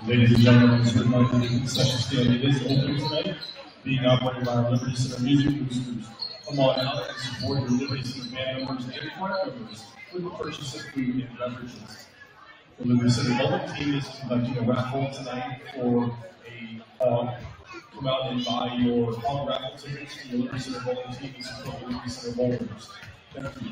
Ladies and gentlemen, this reminds me of the concession stand. It is open tonight, being operated by our Liberty Center Music Boosters. Come on out and support your Liberty Center band members and choir members with the purchase of food and beverages. The Liberty Center Bowling team is conducting a raffle tonight for a come out and buy your hog raffle tickets for the Liberty Center Bowling team and support the Liberty Center Bowlers. Thank you.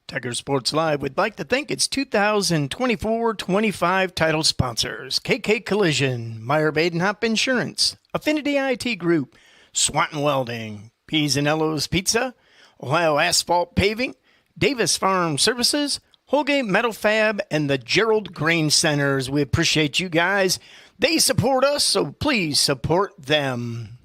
Tiger Sports Live would like to thank its 2024-25 title sponsors: KK Collision, Meyer Badenhop Insurance, Affinity IT Group, Swanton Welding, P's and Ello's Pizza, Ohio Asphalt Paving, Davis Farm Services, Holgate Metal Fab, and the Gerald Grain Centers. We appreciate you guys. They support us, so please support them.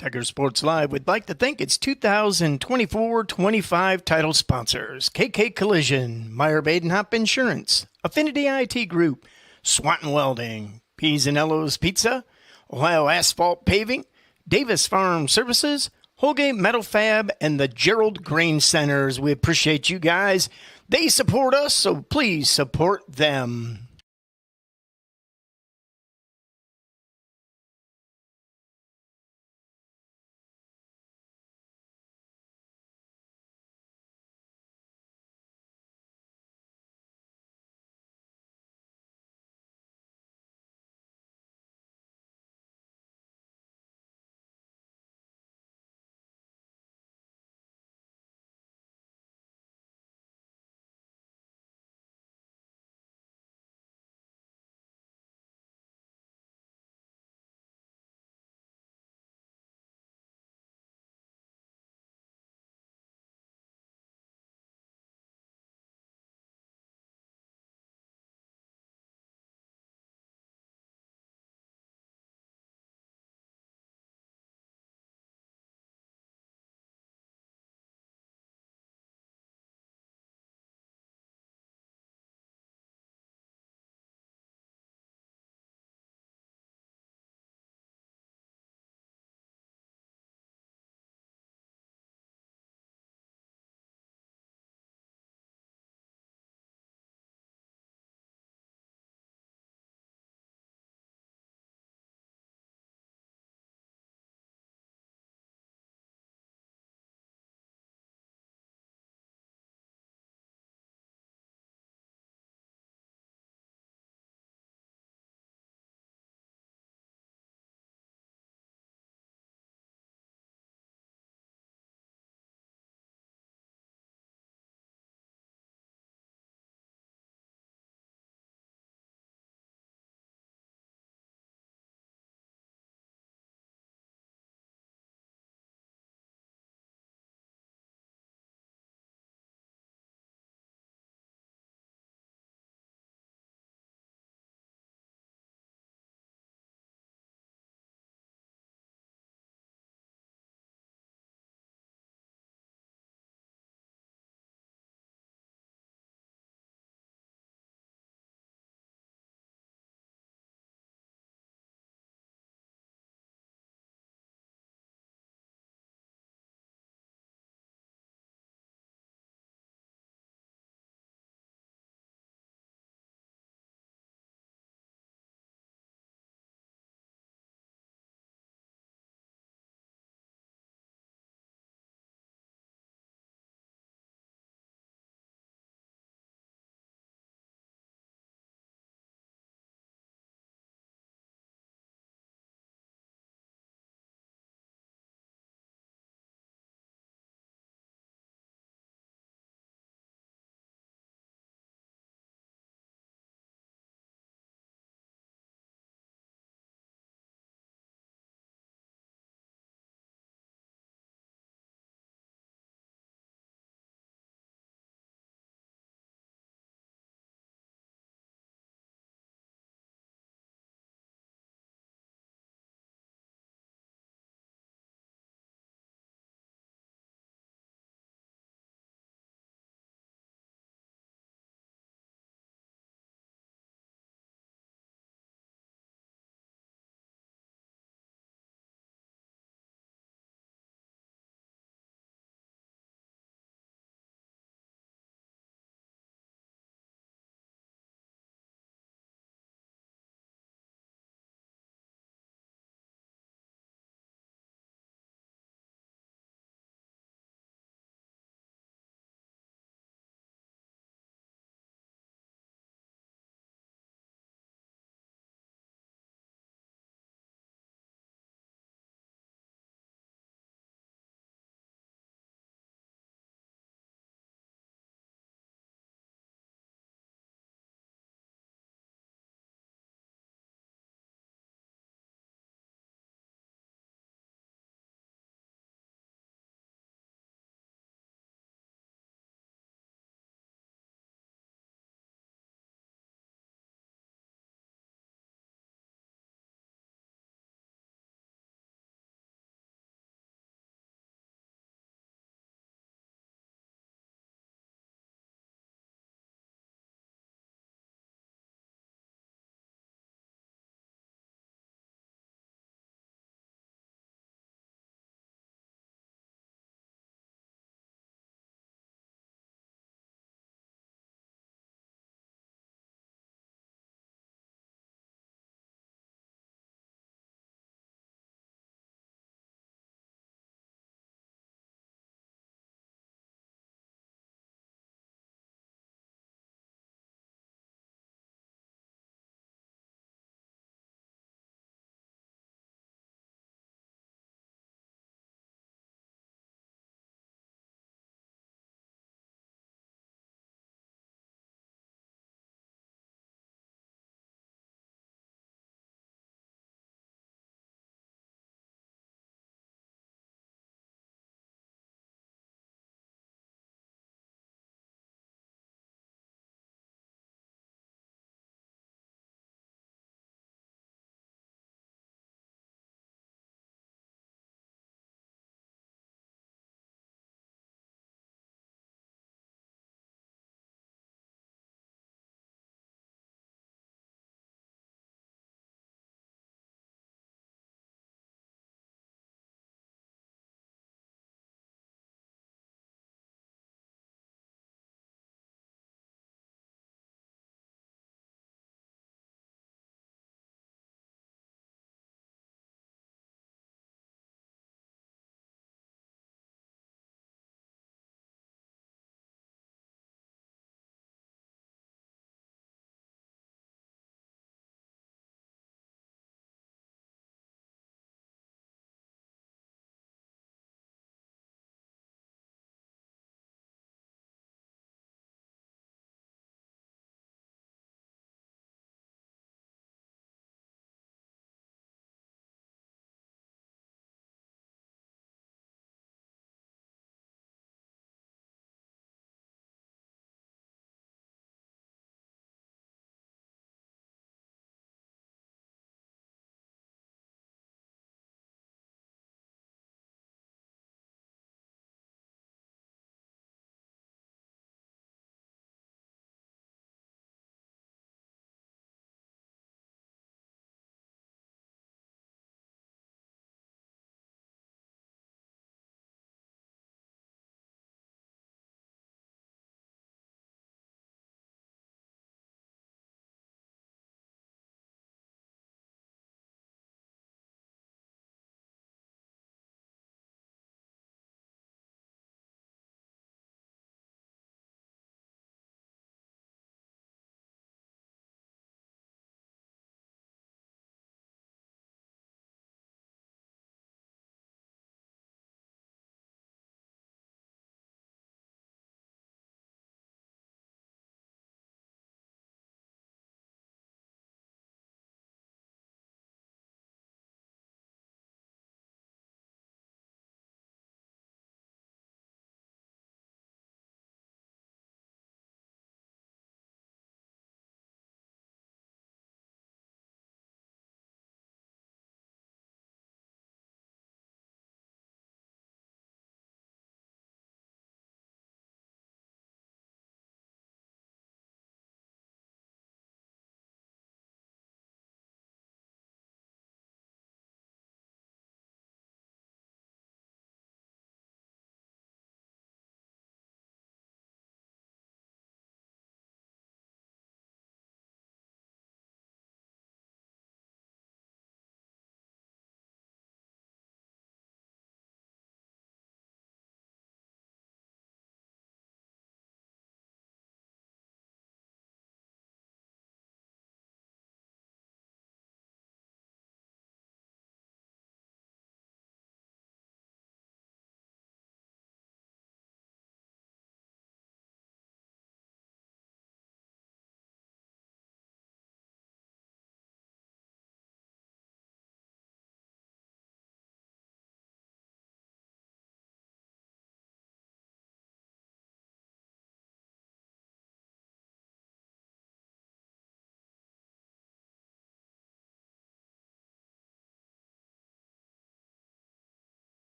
Tiger Sports Live would like to thank its 2024-25 title sponsors: KK Collision, Meyer Badenhop Insurance, Affinity IT Group, Swanton Welding, P's and Ello's Pizza, Ohio Asphalt Paving, Davis Farm Services, Holgate Metal Fab, and the Gerald Grain Centers. We appreciate you guys. They support us, so please support them.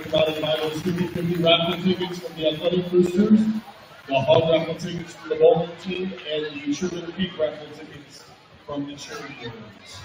provided by those 50/50 raffle tickets from the Athletic Boosters, the Hog raffle tickets from the bowling team, and the Sugar the Peak raffle tickets from the cheerleaders.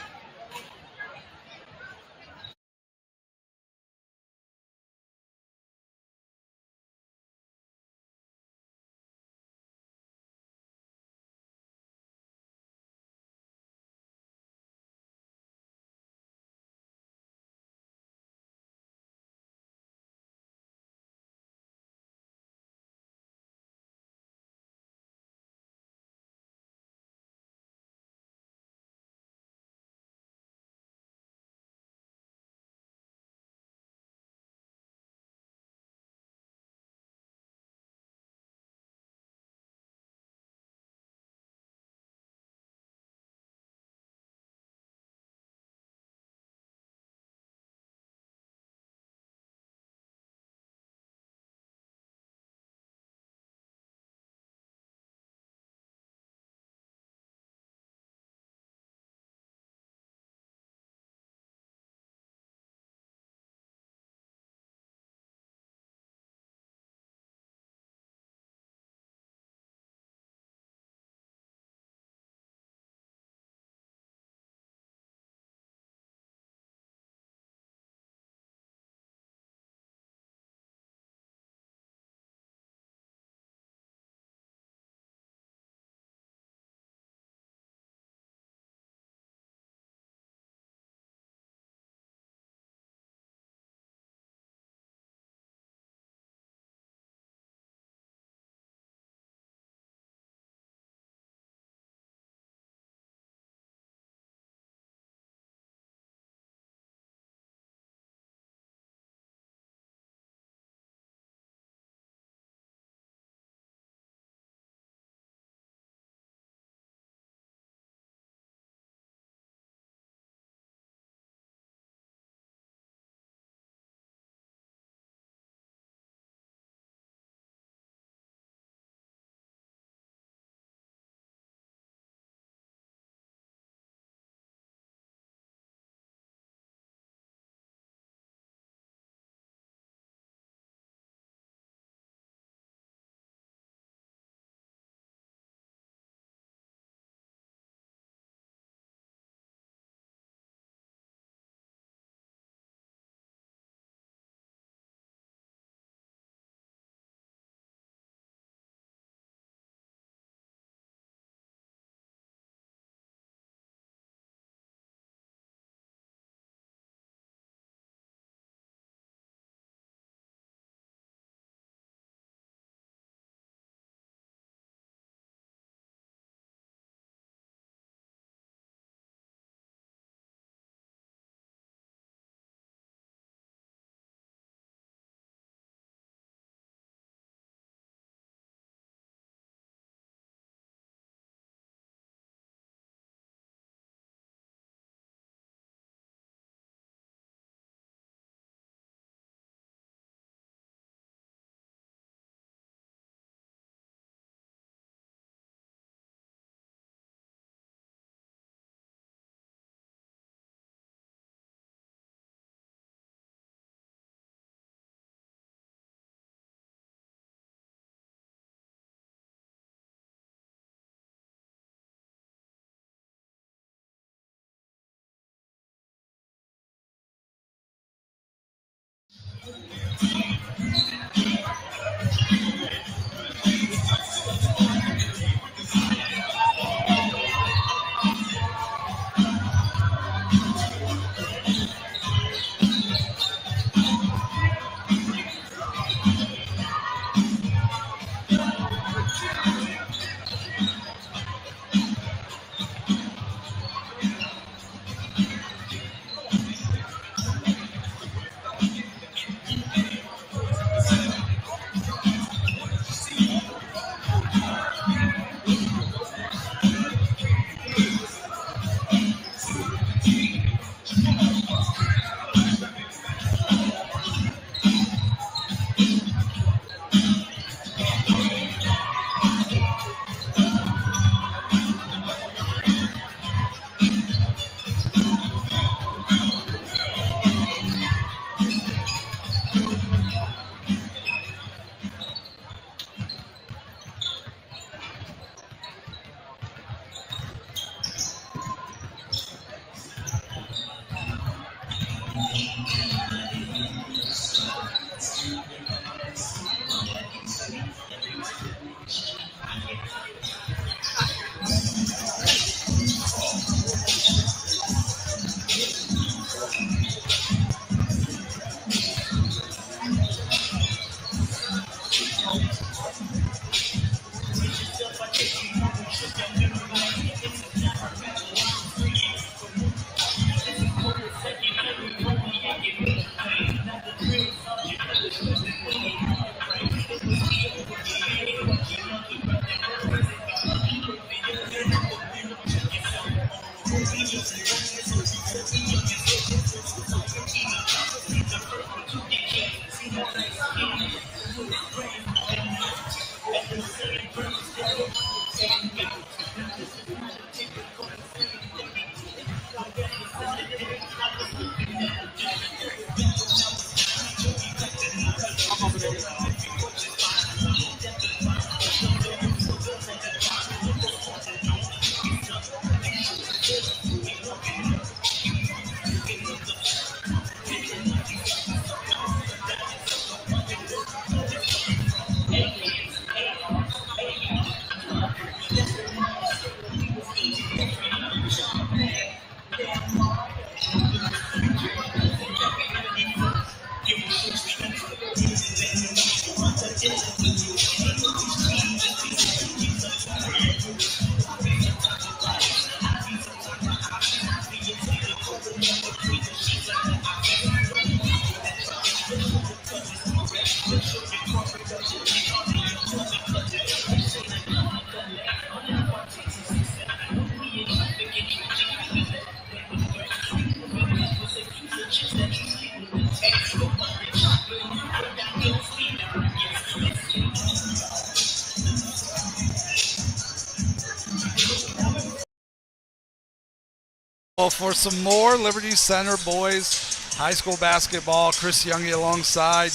For some more Liberty Center boys high school basketball, Chris Youngie alongside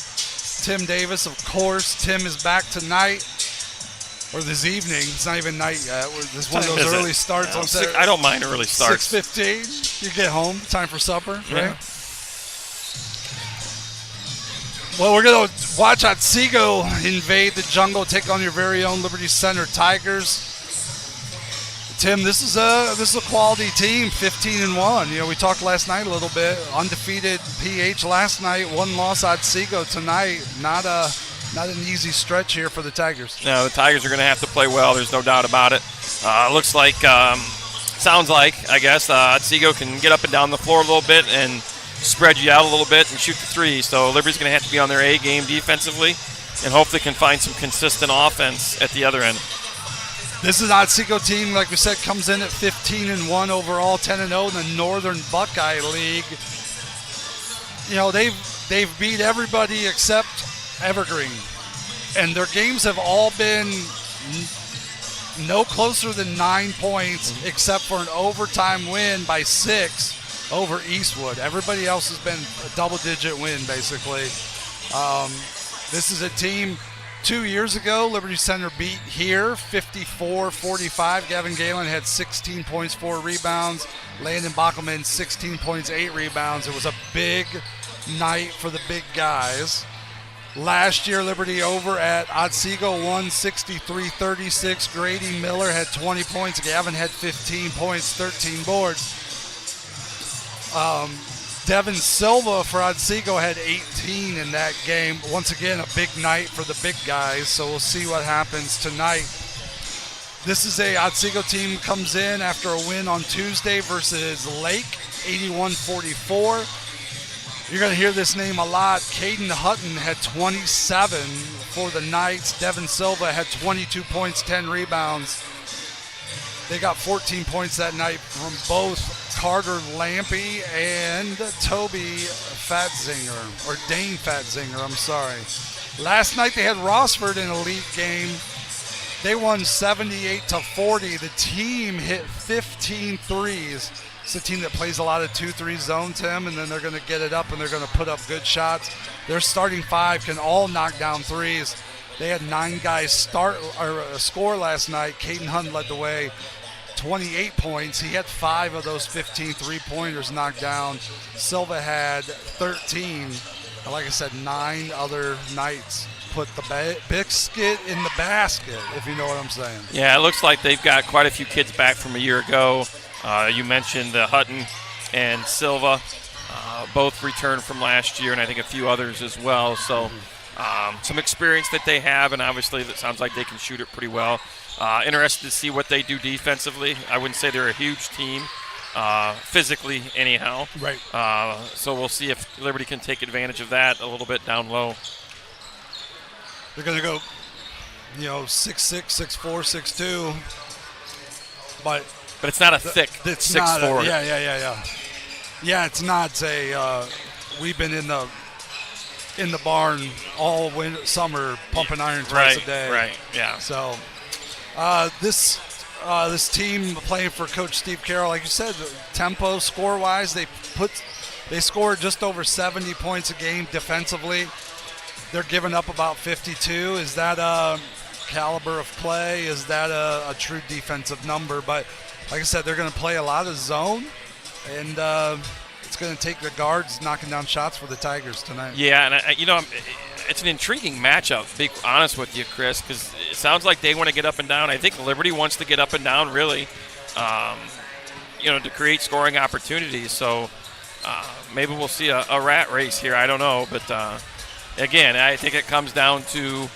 Tim Davis. Of course, Tim is back tonight, or this evening. It's not even night yet. This one of those early starts on Saturday. I don't mind early starts. 6:15. You get home, time for supper, yeah. Right? Well, we're going to watch Otsego invade the jungle, take on your very own Liberty Center Tigers. Tim, this is a quality team, 15-1. You know, we talked last night a little bit. Undefeated PH last night, one loss Otsego tonight. Not an easy stretch here for the Tigers. No, the Tigers are going to have to play well. There's no doubt about it. Looks like, sounds like, I guess, Otsego can get up and down the floor a little bit and spread you out a little bit and shoot the three. So Liberty's going to have to be on their A game defensively and hopefully can find some consistent offense at the other end. This is an Otsego team, like we said, comes in at 15-1 overall, 10-0 in the Northern Buckeye League. You know, they've beat everybody except Evergreen, and their games have all been no closer than 9 points, except for an overtime win by 6 over Eastwood. Everybody else has been a double-digit win, basically. This is a team. 2 years ago, Liberty Center beat here 54-45. Gavin Galen had 16 points, 4 rebounds. Landon Bockelman, 16 points, 8 rebounds. It was a big night for the big guys. Last year, Liberty over at Otsego won 63-36. Grady Miller had 20 points. Gavin had 15 points, 13 boards. Devin Silva for Otsego had 18 in that game. Once again, a big night for the big guys, so we'll see what happens tonight. This is a Otsego team comes in after a win on Tuesday versus Lake, 81-44. You're going to hear this name a lot. Caden Hutton had 27 for the Knights. Devin Silva had 22 points, 10 rebounds. They got 14 points that night from both Carter Lampy and Toby Fatzinger, or Dane Fatzinger, I'm sorry. Last night they had Rossford in a league game. They won 78-40. The team hit 15 threes. It's a team that plays a lot of 2-3 zone, Tim, and then they're going to get it up and they're going to put up good shots. Their starting 5 can all knock down threes. They had 9 guys score last night. Caden Hunt led the way. 28 points. He had 5 of those 15 three-pointers knocked down. Silva had 13. And like I said, 9 other Knights put the biscuit in the basket, if you know what I'm saying. Yeah, it looks like they've got quite a few kids back from a year ago. You mentioned Hutton and Silva, both returned from last year, and I think a few others as well. So some experience that they have, and obviously it sounds like they can shoot it pretty well. Interested to see what they do defensively. I wouldn't say they're a huge team, physically anyhow. Right. So we'll see if Liberty can take advantage of that a little bit down low. They're going to go, 6'6", 6'4", 6'2", but it's not a thick 6'4". Yeah, it's not a. We've been in the barn all summer pumping iron twice a day. Right. Yeah. So this team playing for Coach Steve Carroll, like you said, tempo score-wise, they score just over 70 points a game defensively. They're giving up about 52. Is that a caliber of play? Is that a true defensive number? But like I said, they're going to play a lot of zone, and it's going to take the guards knocking down shots for the Tigers tonight. Yeah, and it's an intriguing matchup, to be honest with you, Chris, because it sounds like they want to get up and down. I think Liberty wants to get up and down, really, to create scoring opportunities. So maybe we'll see a rat race here. I don't know, but again, I think it comes down to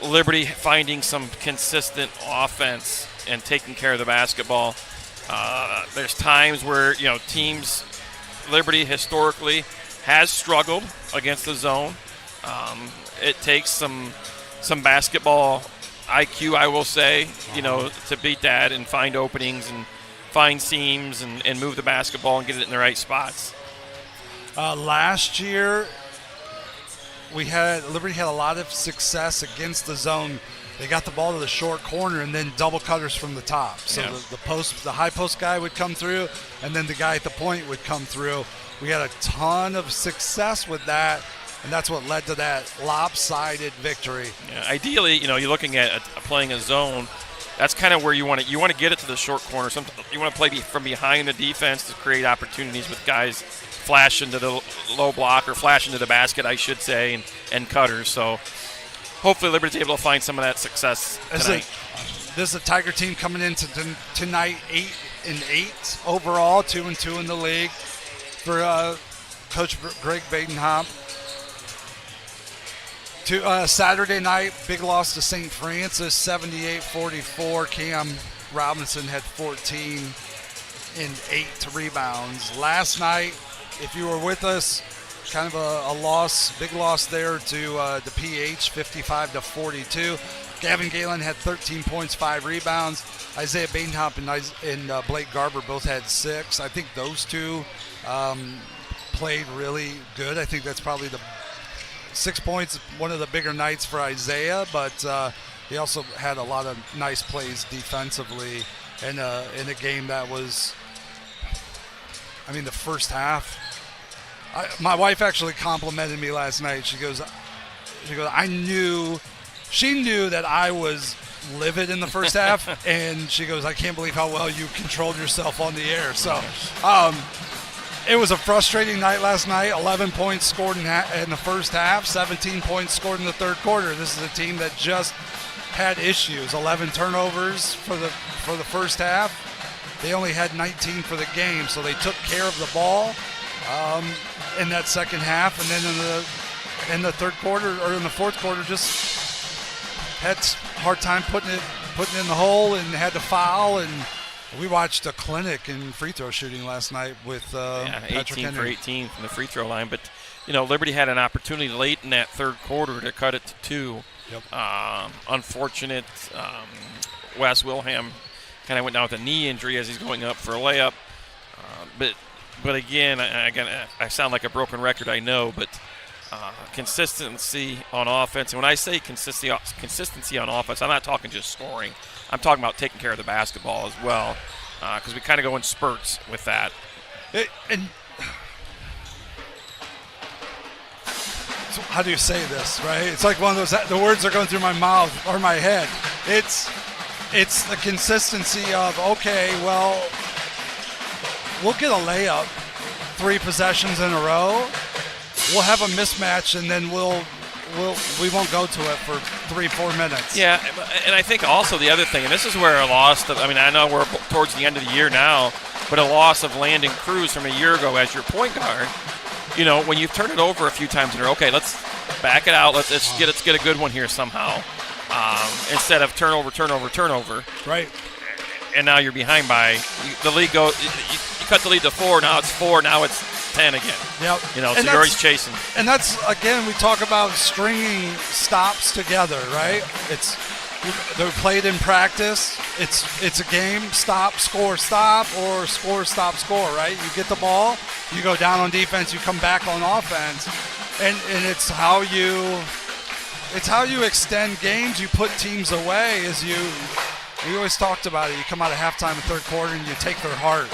Liberty finding some consistent offense and taking care of the basketball. There's times where, teams, Liberty historically has struggled against the zone. It takes some basketball IQ, I will say, to beat that and find openings and find seams and move the basketball and get it in the right spots. Last year, Liberty had a lot of success against the zone. They got the ball to the short corner and then double cutters from the top. So the high post guy would come through, and then the guy at the point would come through. We had a ton of success with that, and that's what led to that lopsided victory. Yeah, ideally, you're looking at playing a zone. That's kind of where you want to get it to the short corner. You want to play from behind the defense to create opportunities with guys flash into the low block or flash into the basket, I should say, and cutters. So hopefully Liberty's able to find some of that success tonight. This is a Tiger team coming into tonight 8-8 overall, 2-2 in the league for Coach Greg Badenhop. Saturday night, big loss to St. Francis, 78-44. Cam Robinson had 14 and 8 rebounds. Last night, if you were with us, kind of a loss, big loss there to the PH, 55-42. Gavin Galen had 13 points, 5 rebounds. Isaiah Badenhop and Blake Garber both had 6. I think those two played really good. I think that's probably the 6 points, one of the bigger nights for Isaiah, but he also had a lot of nice plays defensively in a game that was, the first half. My wife actually complimented me last night. She goes, she knew that I was livid in the first half, and she goes, I can't believe how well you controlled yourself on the air. So it was a frustrating night last night. 11 points scored in the first half, 17 points scored in the third quarter. This is a team that just had issues. 11 turnovers for the first half. They only had 19 for the game, so they took care of the ball in that second half, and then in the third quarter or in the fourth quarter, just had a hard time putting it in the hole and had to foul. And we watched a clinic in free throw shooting last night with 18 for 18 from the free throw line. But Liberty had an opportunity late in that third quarter to cut it to 2. Yep. Unfortunate. Wes Wilhelm kind of went down with a knee injury as he's going up for a layup. But again, I sound like a broken record, I know, but consistency on offense. And when I say consistency on offense, I'm not talking just scoring. I'm talking about taking care of the basketball as well, because we kind of go in spurts with that. So how do you say this, right? It's like one of those, the words are going through my mouth or my head. it's the consistency of, okay, well, we'll get a layup 3 possessions in a row. We'll have a mismatch, and then we won't go to it for 3-4 minutes. Yeah, and I think also the other thing, and this is where a loss of, I mean, I know we're towards the end of the year now, but a loss of Landon Cruz from a year ago as your point guard, you know, when you turn it over a few times and you're, okay, let's back it out, let's get a good one here somehow, instead of turnover. Right. And now you're behind by, the lead you cut the lead to 4, now it's 4, now it's 10 again. Yep. You know, so you're always chasing. And that's, again, we talk about stringing stops together, right? They're played in practice. It's a game, stop, score, stop, or score, stop, score, right? You get the ball, you go down on defense, you come back on offense, and it's how you extend games. You put teams away. We always talked about it. You come out of halftime and third quarter and you take their heart.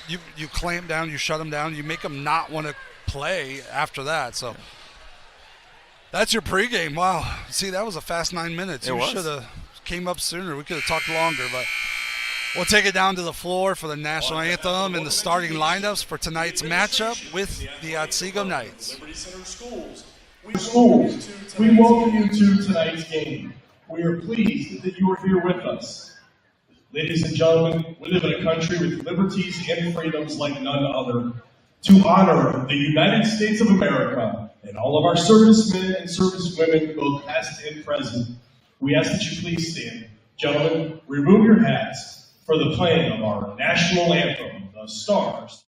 You clamp down, you shut them down, you make them not want to play after that. So that's your pregame. Wow. See, that was a fast 9 minutes. You should have came up sooner. We could have talked longer, but we'll take it down to the floor for the national anthem and the starting lineups for tonight's matchup with the Otsego Knights. Schools, we welcome you to tonight's game. We are pleased that you are here with us. Ladies and gentlemen, we live in a country with liberties and freedoms like none other. To honor the United States of America and all of our servicemen and servicewomen, both past and present, we ask that you please stand. Gentlemen, remove your hats for the playing of our national anthem, the Stars.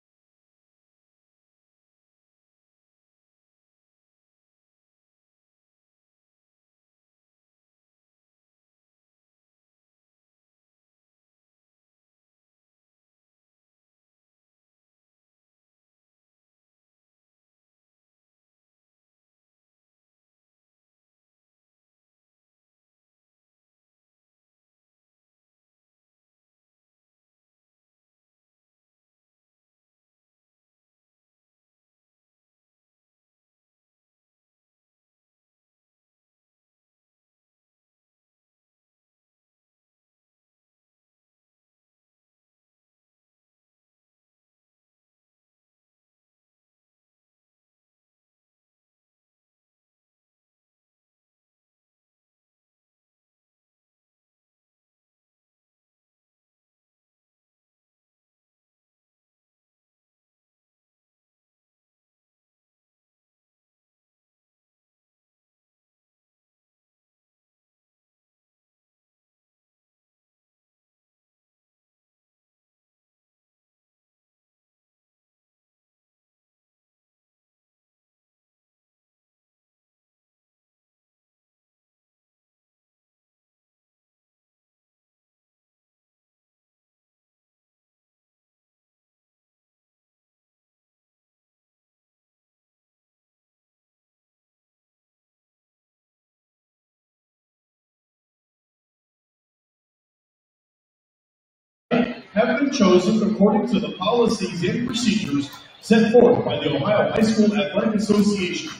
Have been chosen according to the policies and procedures set forth by the Ohio High School Athletic Association.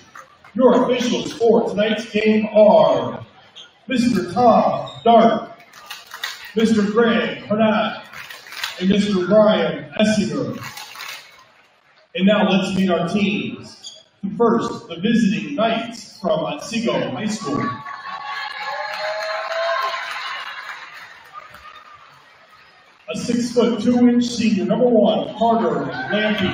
Your officials for tonight's game are Mr. Tom Dart, Mr. Greg Hernat, and Mr. Brian Essinger. And now let's meet our teams. First, the visiting Knights from Otsego High School. A 6'2" senior, number 1, Carter Lampy.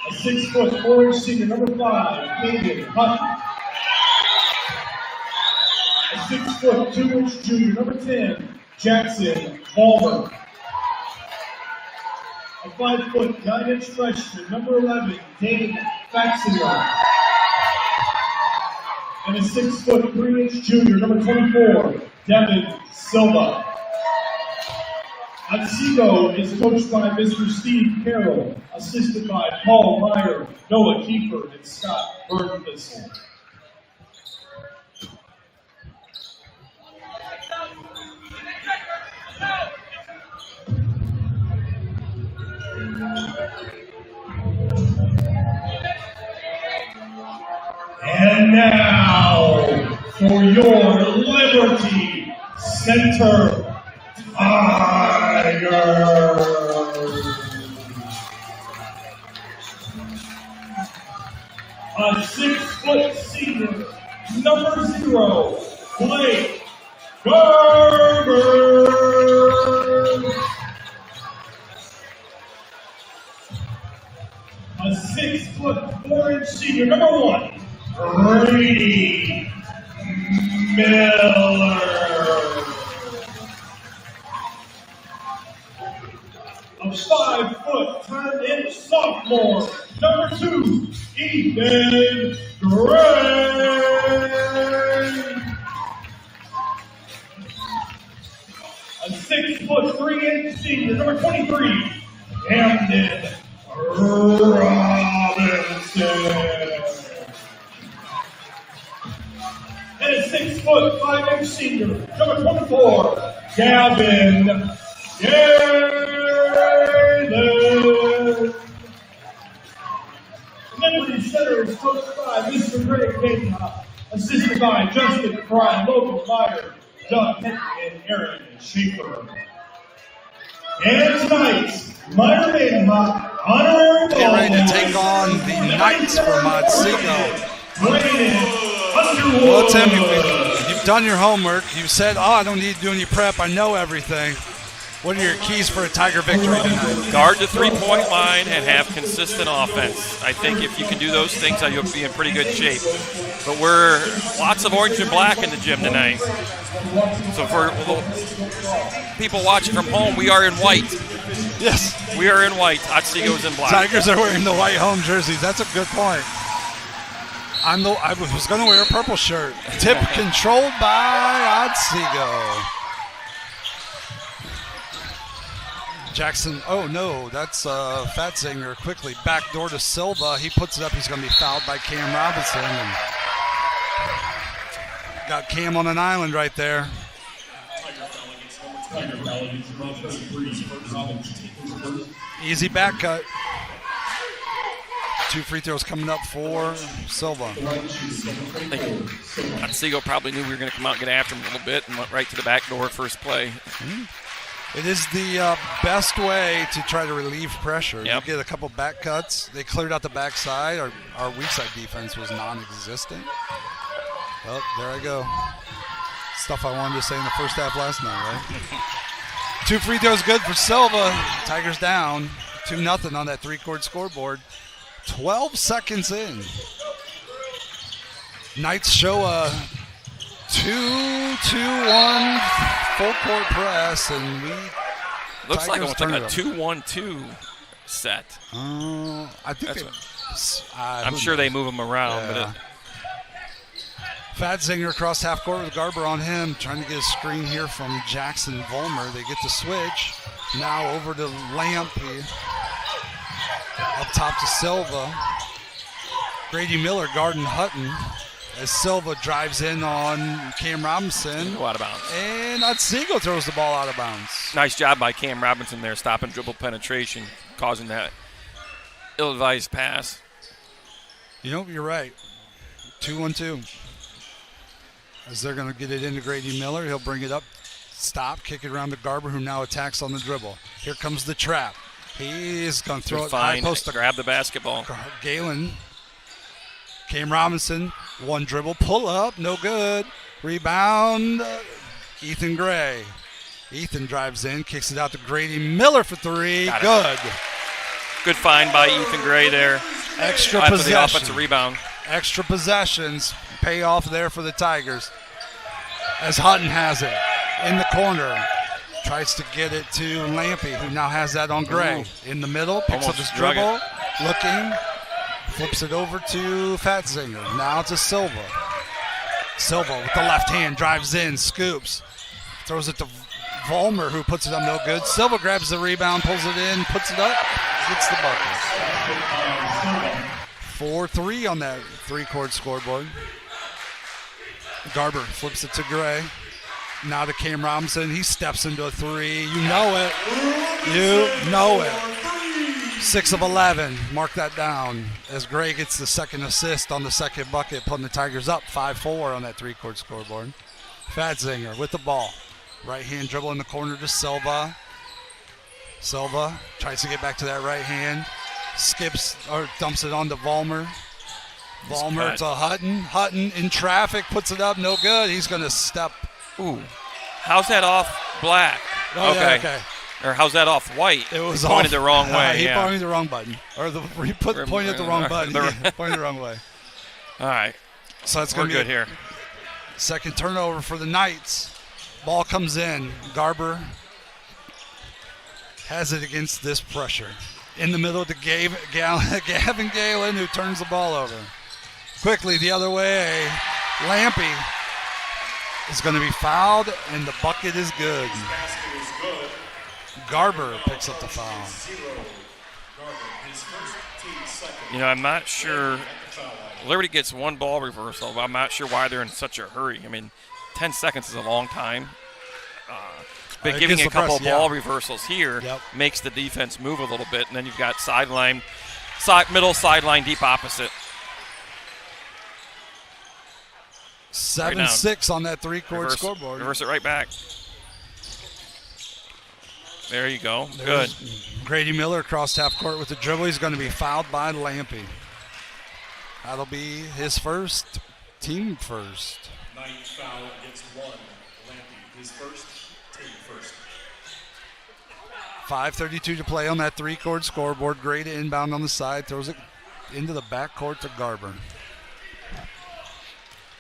A 6'4" senior, number 5, David Hutton. A 6'2" junior, number 10, Jackson Palmer. A 5'9" freshman, number 11, Dane Faxinger. And a 6'3" junior, number 24, Devin Silva. Otsego is coached by Mr. Steve Carroll, assisted by Paul Meyer, Noah Kiefer, and Scott Burnfistle. And now, for your Liberty Center Tigers. A 6-foot senior, number 0, Blake Garber. A 6-foot 4-inch senior, number 1, Brady Miller. A 5-foot 10-inch sophomore, number 2, Ethan Gray. A 6-foot 3-inch senior, number 23, Camden Robinson. And a 6-foot 5-inch senior, number 24, Gavin Galen. Liberty Center is coached by Mr. Greg Gatehoff, assisted by Justin Fry, local Meyer, Doug Henry, and Aaron Schaefer. And tonight, Meyer Gatehoff, honorary ball. Get ready to take on the Knights from Otsego. Well, Tim, you've done your homework. You've said, I don't need to do any prep. I know everything. What are your keys for a Tiger victory tonight? Guard the three-point line and have consistent offense. I think if you can do those things, you'll be in pretty good shape. But we're lots of orange and black in the gym tonight. So for people watching from home, we are in white. Yes. We are in white. Otsego's in black. Tigers are wearing the white home jerseys. That's a good point. I was going to wear a purple shirt. Tip controlled by Otsego. Jackson, oh no, that's Fatzinger quickly backdoor to Silva. He puts it up. He's going to be fouled by Cam Robinson. And got Cam on an island right there. Easy back cut. 2 free throws coming up for Silva. I think Otsego probably knew we were going to come out and get after him a little bit and went right to the back door first play. It is the best way to try to relieve pressure. Yep. You get a couple back cuts. They cleared out the backside. Our weak side defense was non-existent. Oh, there I go. Stuff I wanted to say in the first half last night, right? 2 free throws good for Silva. Tigers down 2-0 on that 3-court scoreboard. 12 seconds in. Knights show a 2-2-1 full court press, and looks like Tigers almost like a turn it 2-1-2 set. I think I'm sure they move them around, yeah. Fatzinger across half court with Garber on him, trying to get a screen here from Jackson Vollmer. They get the switch. Now over to Lampy. Up top to Silva. Grady Miller guarding Hutton as Silva drives in on Cam Robinson. Go out of bounds. And Otsego throws the ball out of bounds. Nice job by Cam Robinson there, stopping dribble penetration, causing that ill-advised pass. You know, you're right. 2-1-2. As they're going to get it into Grady Miller. He'll bring it up, stop, kick it around to Garber, who now attacks on the dribble. Here comes the trap. He's going to throw it high post to grab the basketball. Galen. Cam Robinson, one dribble, pull up, no good. Rebound, Ethan Gray. Ethan drives in, kicks it out to Grady Miller for 3. Good. Good find by Ethan Gray there. Extra possession. The offensive rebound. Extra possessions pay off there for the Tigers. As Hutton has it in the corner. Tries to get it to Lampy, who now has that on Gray. In the middle, picks up his dribble, looking, flips it over to Fatzinger. Now to Silva. Silva with the left hand, drives in, scoops, throws it to Vollmer, who puts it up no good. Silva grabs the rebound, pulls it in, puts it up, gets the bucket. 4-3 on that 3-court scoreboard. Garber flips it to Gray. Now to Cam Robinson. He steps into a 3. You know it. You know it. 6 of 11. Mark that down as Gray gets the second assist on the second bucket, putting the Tigers up 5-4 on that three-quarter scoreboard. Fatzinger with the ball. Right hand dribble in the corner to Silva. Silva tries to get back to that right hand. Skips or dumps it on to Vollmer. Vollmer to Hutton. Hutton in traffic, puts it up, no good. He's going to step. Ooh. How's that off Black? Oh, okay. Yeah, okay. Or how's that off White? It was he pointed the wrong way. He pointed the wrong button. Or pointed the wrong button. Pointed the wrong way. All right. So it's We're going to be good here. Second turnover for the Knights. Ball comes in. Garber has it against this pressure. In the middle to Gavin Galen, who turns the ball over. Quickly the other way. Lampy is going to be fouled, and the bucket is good. Garber picks up the foul. I'm not sure. Liberty gets one ball reversal, but I'm not sure why they're in such a hurry. 10 seconds is a long time. But giving a couple of ball reversals here makes the defense move a little bit, and then you've got middle sideline, deep opposite. 7-6 on that three-quarter scoreboard. Reverse it right back. There you go. Good. Grady Miller across half court with the dribble. He's going to be fouled by Lampy. That'll be his first, team first. Ninth foul against one. Lampy, his first, team first. 5:32 to play on that three-quarter scoreboard. Grady inbound on the side, throws it into the backcourt to Garber.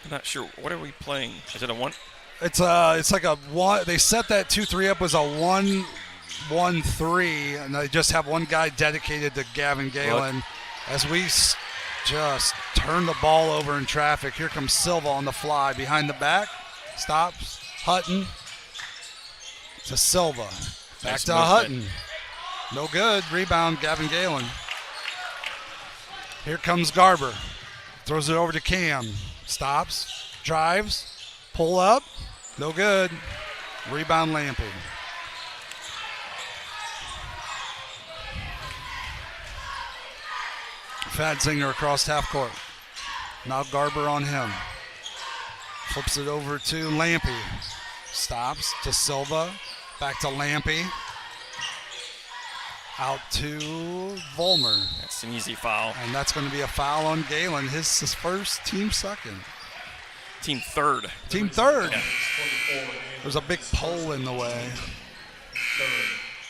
I'm not sure. What are we playing? Is it a one? It's like a one. They set that 2-3 up as a 1-1-3, and they just have one guy dedicated to Gavin Galen. As we just turn the ball over in traffic. Here comes Silva on the fly behind the back. Stops. Hutton to Silva. Back Nice to movement. Hutton. No good. Rebound, Gavin Galen. Here comes Garber. Throws it over to Cam. Stops. Drives. Pull up. No good. Rebound, Lampy. Fatzinger across half court. Now Garber on him. Flips it over to Lampy. Stops to Silva. Back to Lampy. Out to Vollmer. That's an easy foul. And that's going to be a foul on Galen. His first, team second. Team third. Team third. Yeah. There's a big pole in the way.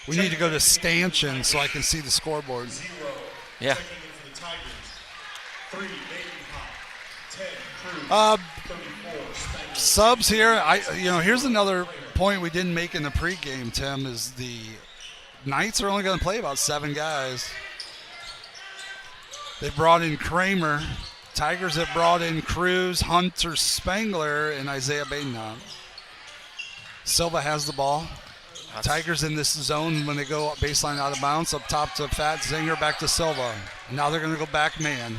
We need to go to stanchion so I can see the scoreboard. Yeah. Subs here. Here's another point we didn't make in the pregame, Tim, is the Knights are only going to play about 7 guys. They brought in Kramer. Tigers have brought in Cruz, Hunter Spangler, and Isaiah Badenham. Silva has the ball. Tigers in this zone when they go baseline out of bounds, up top to Fatzinger, back to Silva. Now they're going to go back man.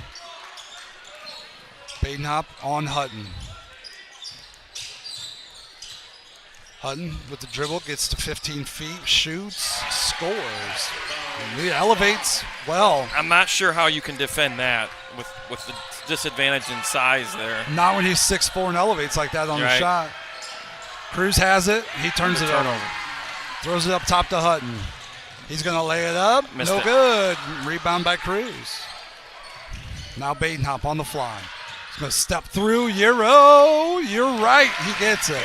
Badenhop on Hutton. Hutton with the dribble, gets to 15 feet, shoots, scores. And he elevates well. I'm not sure how you can defend that with the disadvantage in size there. Not when he's 6'4" and elevates like that on the shot. Cruz has it. He turns it over. Throws it up top to Hutton. He's going to lay it up. Missed no it. Good. Rebound by Cruz. Now Badenhop on the fly. He's going to step through. Euro. You're right. He gets it.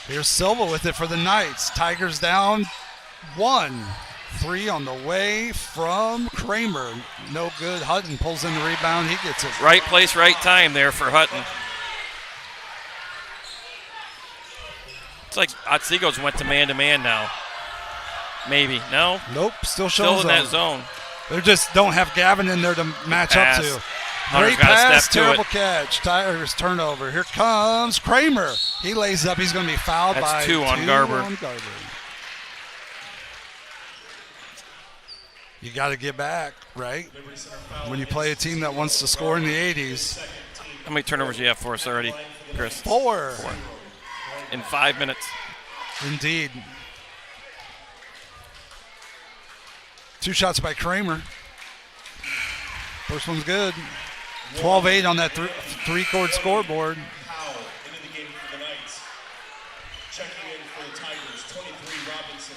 Here's Silva with it for the Knights. Tigers down 1. 3 on the way from Kramer. No good. Hutton pulls in the rebound. He gets it. Right place, right time there for Hutton. It's like Otsego's went to man now. Maybe. No? Nope. Still Still in that zone. They just don't have Gavin in there to match up to. Great pass, terrible catch. Tigers turnover. Here comes Kramer. He lays up. He's going to be fouled by 2 on Garber. You got to get back, right? When you play a team that wants to score in the 80s. How many turnovers do you have for us already, Chris? 4. In 5 minutes. Indeed. 2 shots by Kramer. First one's good. 12-8 on that three-chord scoreboard. Powell into the game for the Knights. Checking in for the Tigers, 23 Robinson.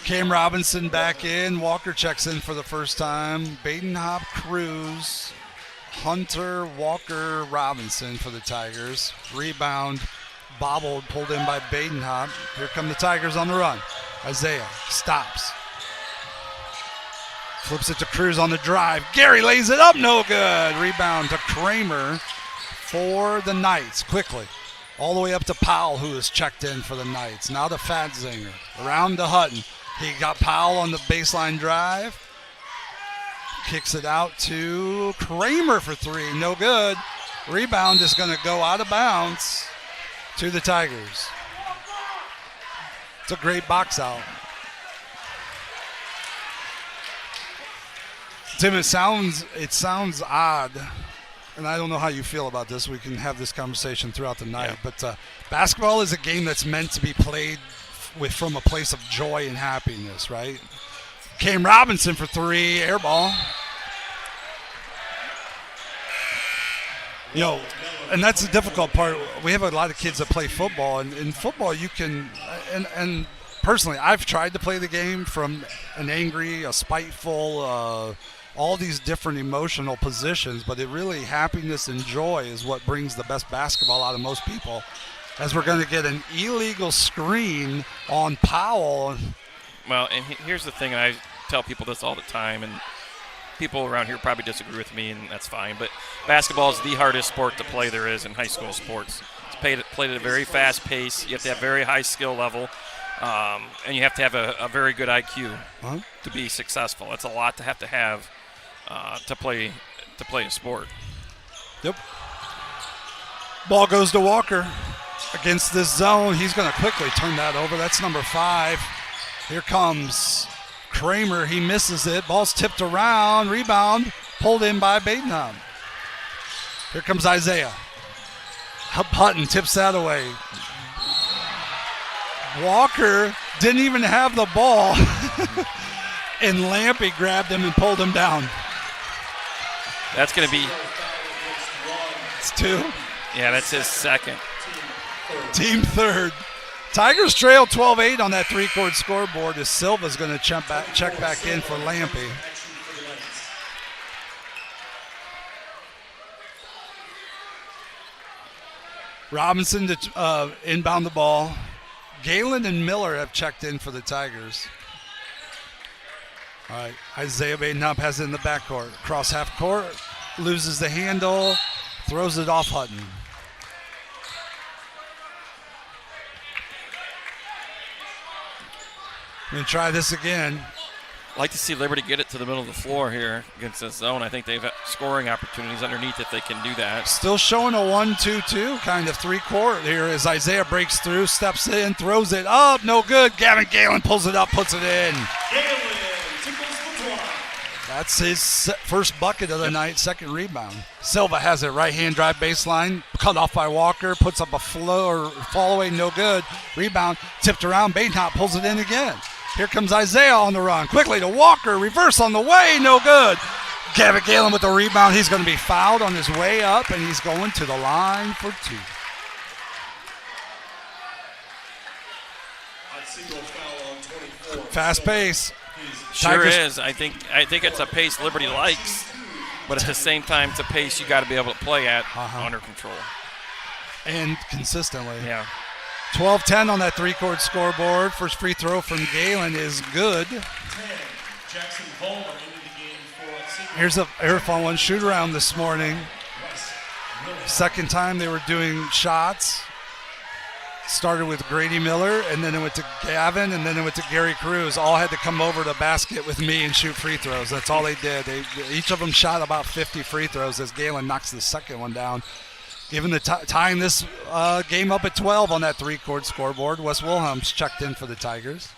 Cam Robinson back in. Walker checks in for the first time. Badenhop, Cruz, Hunter, Walker, Robinson for the Tigers. Rebound, bobbled, pulled in by Badenhop. Here come the Tigers on the run. Isaiah stops. Flips it to Cruz on the drive. Gary lays it up, no good. Rebound to Kramer for the Knights, quickly. All the way up to Powell, who is checked in for the Knights. Now to Fatzinger, around to Hutton. He got Powell on the baseline drive. Kicks it out to Kramer for 3, no good. Rebound is going to go out of bounds to the Tigers. It's a great box out. Tim, it sounds odd, and I don't know how you feel about this. We can have this conversation throughout the night, but basketball is a game that's meant to be played from a place of joy and happiness, right? Cam Robinson for 3, air ball. And that's the difficult part. We have a lot of kids that play football, and in football you can, and personally, I've tried to play the game from an angry, a spiteful, all these different emotional positions, but it really, happiness and joy is what brings the best basketball out of most people. As we're going to get an illegal screen on Powell. Well, and here's the thing, and I tell people this all the time, and people around here probably disagree with me, and that's fine, but basketball is the hardest sport to play there is in high school sports. It's played at a very fast pace. You have to have very high skill level, and you have to have a very good IQ to be successful. It's a lot to have to play a sport. Yep. Ball goes to Walker against this zone. He's going to quickly turn that over. That's number 5. Here comes Kramer. He misses it. Ball's tipped around. Rebound pulled in by Badenham. Here comes Isaiah. Hutton tips that away. Walker didn't even have the ball. And Lampy grabbed him and pulled him down. That's going to be... It's 2. Yeah, that's his second. Team third. Tigers trail 12-8 on that three-chord scoreboard as Silva's going to check back in for Lampy. Robinson to inbound the ball. Galen and Miller have checked in for the Tigers. All right, Isaiah Badenhop has it in the backcourt. Cross half court, loses the handle, throws it off Hutton. Going to try this again. I'd like to see Liberty get it to the middle of the floor here against this zone. I think they've got scoring opportunities underneath if they can do that. Still showing a 1-2-2 kind of three-court here as Isaiah breaks through, steps in, throws it up, no good. Gavin Galen pulls it up, puts it in. That's his first bucket of the night, second rebound. Silva has it, right-hand drive baseline, cut off by Walker, puts up a fall away, no good. Rebound, tipped around, Badenhop pulls it in again. Here comes Isaiah on the run. Quickly to Walker. Reverse on the way. No good. Gavin Galen with the rebound. He's going to be fouled on his way up, and he's going to the line for 2. Fast pace. Sure Tigers. is. I think it's a pace Liberty likes, but at the same time, it's a pace you got to be able to play at under control. And consistently. Yeah. 12-10 on that three-chord scoreboard. First free throw from Galen is good. Here's a fun one. Shoot around this morning. Second time they were doing shots. Started with Grady Miller, and then it went to Gavin, and then it went to Gary Cruz. All had to come over to the basket with me and shoot free throws. That's all they did. Each of them shot about 50 free throws as Galen knocks the second one down. Given the tying this game up at 12 on that three-chord scoreboard, Wes Wilhelm's checked in for the Tigers.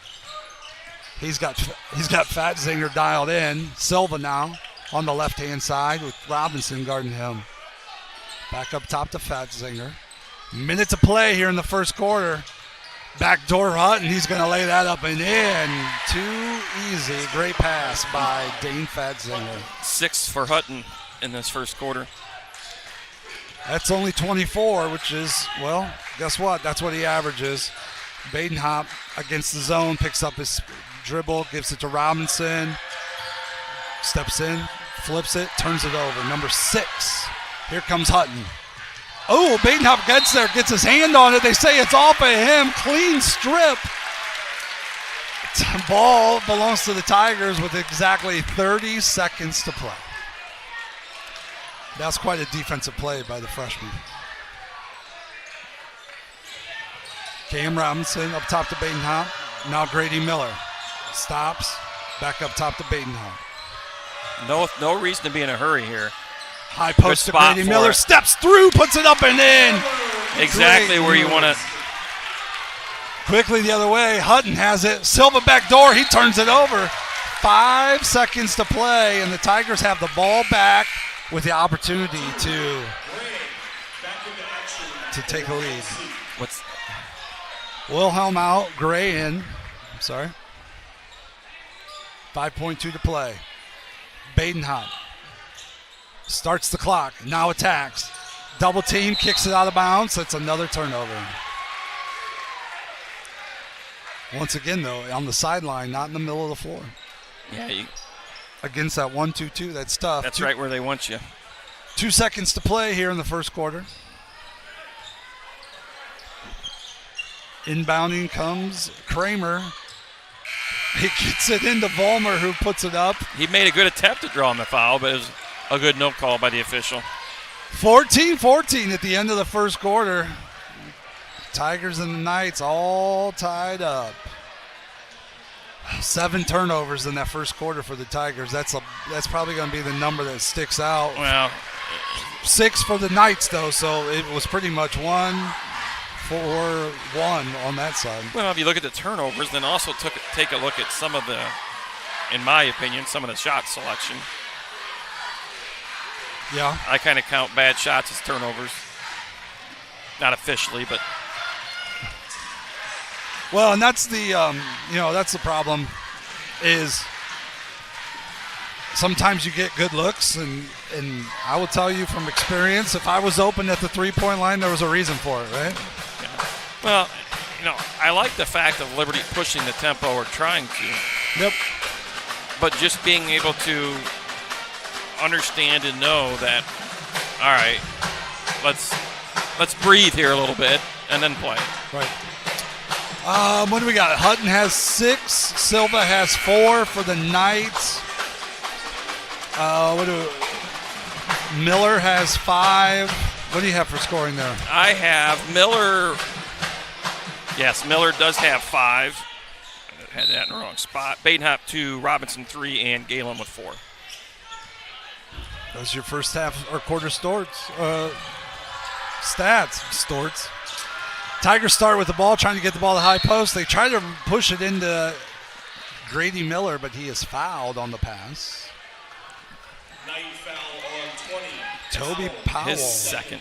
He's got Fatzinger dialed in. Silva now on the left-hand side with Robinson guarding him. Back up top to Fatzinger. Minute to play here in the first quarter. Backdoor Hutton, he's going to lay that up and in. Too easy. Great pass by Dane Fatzinger. 6 for Hutton in this first quarter. That's only 24, which is, well, guess what? That's what he averages. Badenhop against the zone, picks up his dribble, gives it to Robinson. Steps in, flips it, turns it over. Number 6. Here comes Hutton. Oh, Badenhop gets there, gets his hand on it. They say it's off of him. Clean strip. Ball belongs to the Tigers with exactly 30 seconds to play. That's quite a defensive play by the freshman. Cam Robinson up top to Badenhop. Now Grady Miller stops. Back up top to Badenhop. No reason to be in a hurry here. High post to Grady Miller. Steps through, puts it up and in. Exactly Great where you move. want to. Quickly the other way. Hutton has it. Silva back door. He turns it over. 5 seconds to play, and the Tigers have the ball back with the opportunity to take a lead. What's Wilhelm out. Gray in. I'm sorry. 5.2 to play. Badenhop starts the clock. Now attacks. Double team. Kicks it out of bounds. That's another turnover. Once again, though, on the sideline, not in the middle of the floor. Yeah, Against that 1-2-2, that's tough. that's right where they want you. 2 seconds to play here in the first quarter. Inbounding comes Kramer. He gets it into Vollmer, who puts it up. He made a good attempt to draw him the foul, but it was a good no call by the official. 14-14 at the end of the first quarter. Tigers and the Knights all tied up. 7 turnovers in that first quarter for the Tigers. That's probably going to be the number that sticks out. Well, 6 for the Knights, though, so it was pretty much 1-4-1 on that side. if you look at the turnovers, then also take a look at some of the, in my opinion, some of the shot selection. Yeah. I kind of count bad shots as turnovers. Not officially, but Well, and that's the that's the problem is sometimes you get good looks, and I will tell you from experience, if I was open at the three-point line, there was a reason for it, right? yeah. Well, I like the fact of Liberty pushing the tempo or trying to. Yep. But just being able to understand and know that, all right, let's breathe here a little bit and then play. Right. What do we got? Hutton has 6. Silva has 4 for the Knights. Miller has 5. What do you have for scoring there? I have Miller. Yes, Miller does have 5. I had that in the wrong spot. Badenhop 2, Robinson 3, and Galen with 4. Those are your first half or quarter stats. Storts. Tigers start with the ball, trying to get the ball to high post. They try to push it into Grady Miller, but he is fouled on the pass. Night foul on 20. Toby Powell. His second.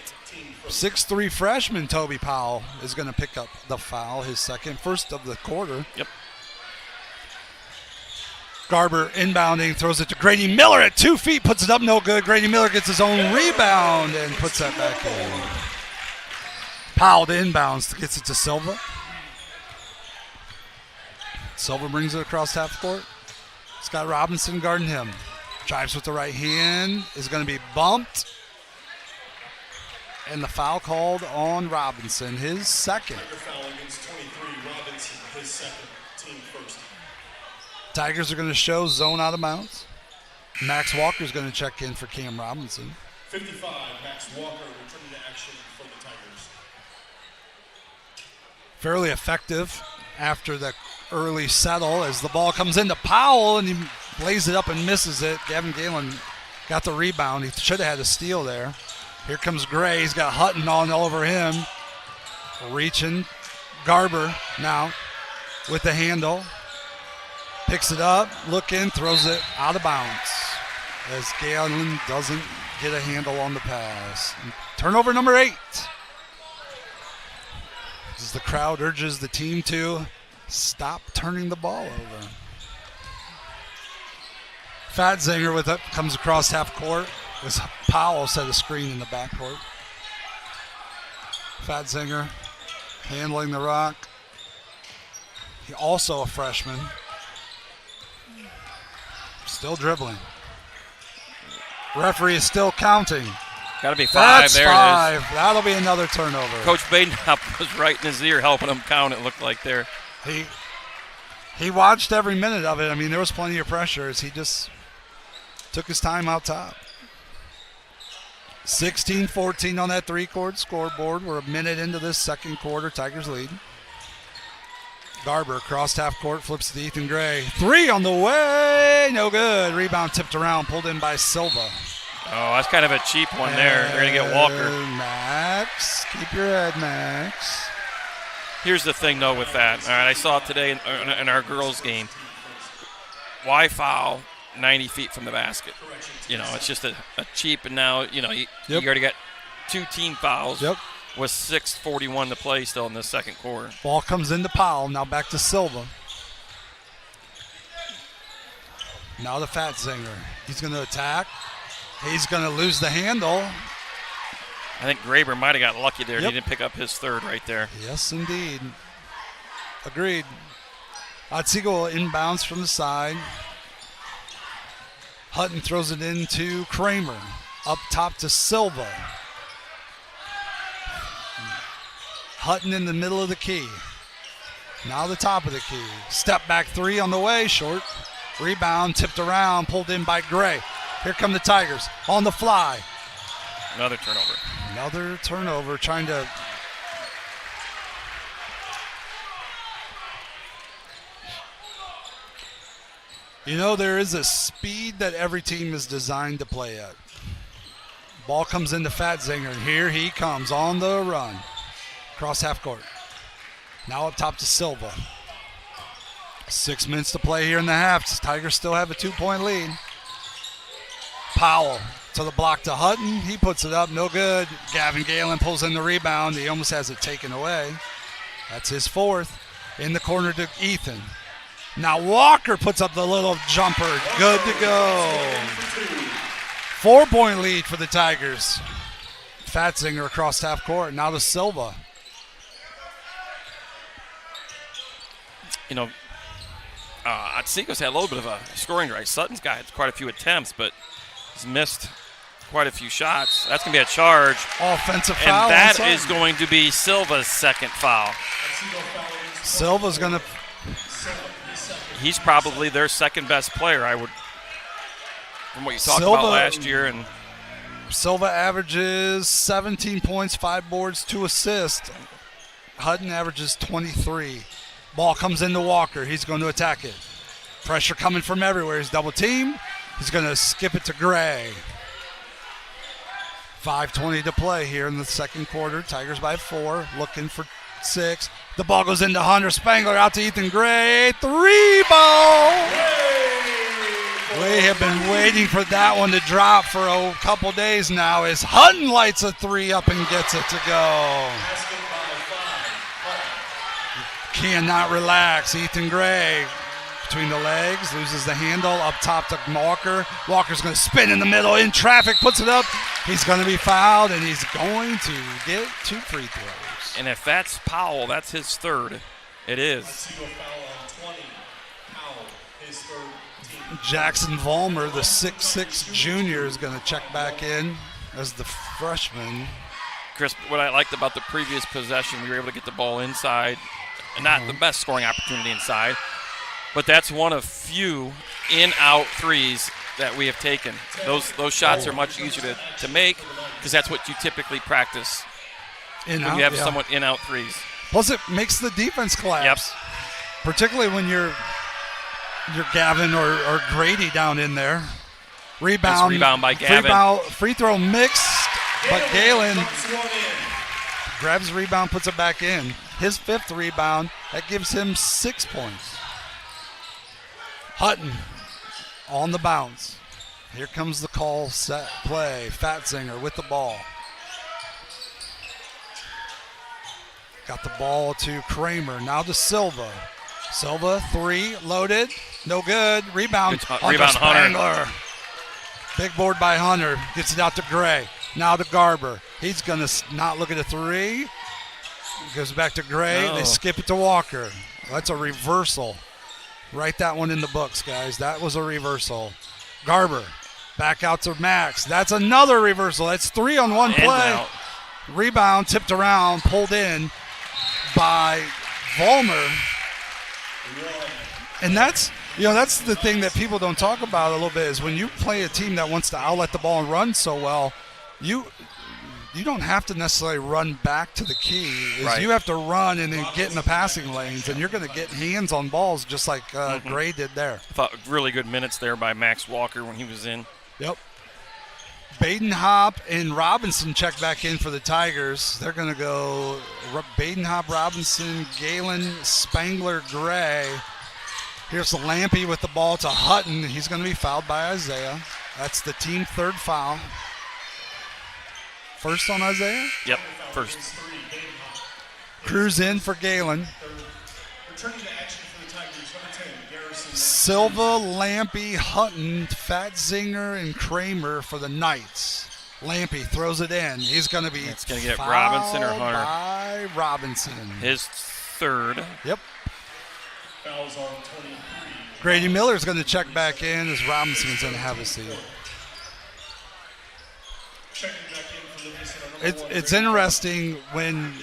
6'3" freshman Toby Powell is going to pick up the foul, his second, first of the quarter. Yep. Garber inbounding, throws it to Grady Miller at 2 feet, puts it up, no good. Grady Miller gets his own rebound and puts that back in. Powell to inbounds, gets it to Silva. Silva brings it across half court. Scott Robinson guarding him. Drives with the right hand, is going to be bumped. And the foul called on Robinson, his second. Foul against 23, Robinson, his second, team first. Tigers are going to show zone out of bounds. Max Walker's going to check in for Cam Robinson. 55, Max Walker returning to action for the Tigers. Fairly effective after the early settle as the ball comes into Powell and he lays it up and misses it. Gavin Galen got the rebound. He should have had a steal there. Here comes Gray. He's got Hutton on over him. Reaching. Garber now with the handle. Picks it up, looking, throws it out of bounds as Galen doesn't get a handle on the pass. Turnover number 8. as the crowd urges the team to stop turning the ball over. Fatzinger with it comes across half court. As Powell set a screen in the backcourt. Fatzinger handling the rock. He also a freshman. Still dribbling. Referee is still counting. Got to be 5. That's there 5. It is. That'll be another turnover. Coach Badenhop was right in his ear helping him count, it looked like there. He watched every minute of it. I mean, there was plenty of pressure as he just took his time out top. 16-14 on that three-court scoreboard. We're a minute into this second quarter. Tigers lead. Garber across half court, flips to Ethan Gray. 3 on the way, no good. Rebound tipped around, pulled in by Silva. Oh, that's kind of a cheap one there. They're going to get Walker. Max, keep your head, Max. Here's the thing, though, with that. All right, I saw it today in our girls' game. Why foul 90 feet from the basket? You know, it's just a cheap, and now, you know, you already got 2 team fouls. Yep. With 6:41 to play still in the second quarter. Ball comes into Powell. Now back to Silva. Now the Fatzinger. He's going to attack. He's going to lose the handle. I think Graber might have got lucky there. Yep. He didn't pick up his third right there. Yes, indeed. Agreed. Otsego inbounds from the side. Hutton throws it into Kramer. Up top to Silva. Hutton in the middle of the key. Now the top of the key. Step back 3 on the way, short. Rebound tipped around, pulled in by Gray. Here come the Tigers on the fly. Another turnover. Another turnover, trying to. You know, there is a speed that every team is designed to play at. Ball comes into Fatzinger, and here he comes on the run. Across half court. Now up top to Silva. 6 minutes to play here in the half. Tigers still have a 2-point lead. Powell to the block to Hutton. He puts it up, no good. Gavin Galen pulls in the rebound. He almost has it taken away. That's his 4th. In the corner to Ethan. Now Walker puts up the little jumper. Good to go. 4-point lead for the Tigers. Fatzinger across half court. Now to Silva. You know, Otsego's had a little bit of a scoring drive. Sutton's got quite a few attempts, but he's missed quite a few shots. That's going to be a charge. Offensive foul. And that is going to be Silva's second foul. Silva's going to. He's probably their second best player, I would, from what you talked about last year. And Silva averages 17 points, 5 boards, 2 assists. Hutton averages 23. Ball comes into Walker. He's going to attack it. Pressure coming from everywhere. He's double teamed. He's going to skip it to Gray. 5:20 to play here in the second quarter. Tigers by 4, looking for 6. The ball goes into Hunter Spangler, out to Ethan Gray. 3 ball. We have been waiting for that one to drop for a couple days now as Hutton lights a 3 up and gets it to go. Cannot relax. Ethan Gray between the legs, loses the handle, up top to Walker. Walker's going to spin in the middle, in traffic, puts it up. He's going to be fouled, and he's going to get 2 free throws. And if that's Powell, that's his 3rd. It is. Jackson Vollmer, the 6'6 junior, is going to check back in as the freshman. Chris, what I liked about the previous possession, we were able to get the ball inside. And not the best scoring opportunity inside, but that's one of few in-out threes that we have taken. Those shots are much easier to make because that's what you typically practice. When you have somewhat in-out threes. Plus, it makes the defense collapse. Yep. Particularly when you're Gavin or Grady down in there. Rebound. Nice rebound by Gavin. Free throw mixed, but Galen grabs the rebound, puts it back in. His 5th rebound, that gives him 6 points. Hutton on the bounce. Here comes the call, set, play. Fatzinger with the ball. Got the ball to Kramer. Now to Silva. Silva, 3, loaded. No good. Rebound. Rebound, Spangler. Big board by Hunter. Gets it out to Gray. Now to Garber. He's going to not look at a 3. Goes back to Gray. No. They skip it to Walker. That's a reversal. Write that one in the books, guys. That was a reversal. Garber. Back out to Max. That's another reversal. That's 3 on one play. Out. Rebound tipped around, pulled in by Vollmer. And that's the thing that people don't talk about a little bit is when you play a team that wants to outlet the ball and run so well, you don't have to necessarily run back to the key. Right. You have to run and then get in the passing lanes, and you're going to get hands on balls just like Gray did there. I thought really good minutes there by Max Walker when he was in. Yep. Baden-Hop and Robinson check back in for the Tigers. They're going to go Baden-Hop, Robinson, Galen, Spangler, Gray. Here's Lampy with the ball to Hutton. He's going to be fouled by Isaiah. That's the team 3rd foul. First on Isaiah? Yep, first. Cruz in for Galen. Silva, Lampy, Hutton, Fatzinger, and Kramer for the Knights. Lampy throws it in. He's going to be It's going to get fouled Robinson or Hunter. by Robinson. His 3rd. Yep. Fouls on 23. Grady Miller's going to check back in as Robinson's going to have a seat. Checking back in for Livingston on number 1. It's interesting when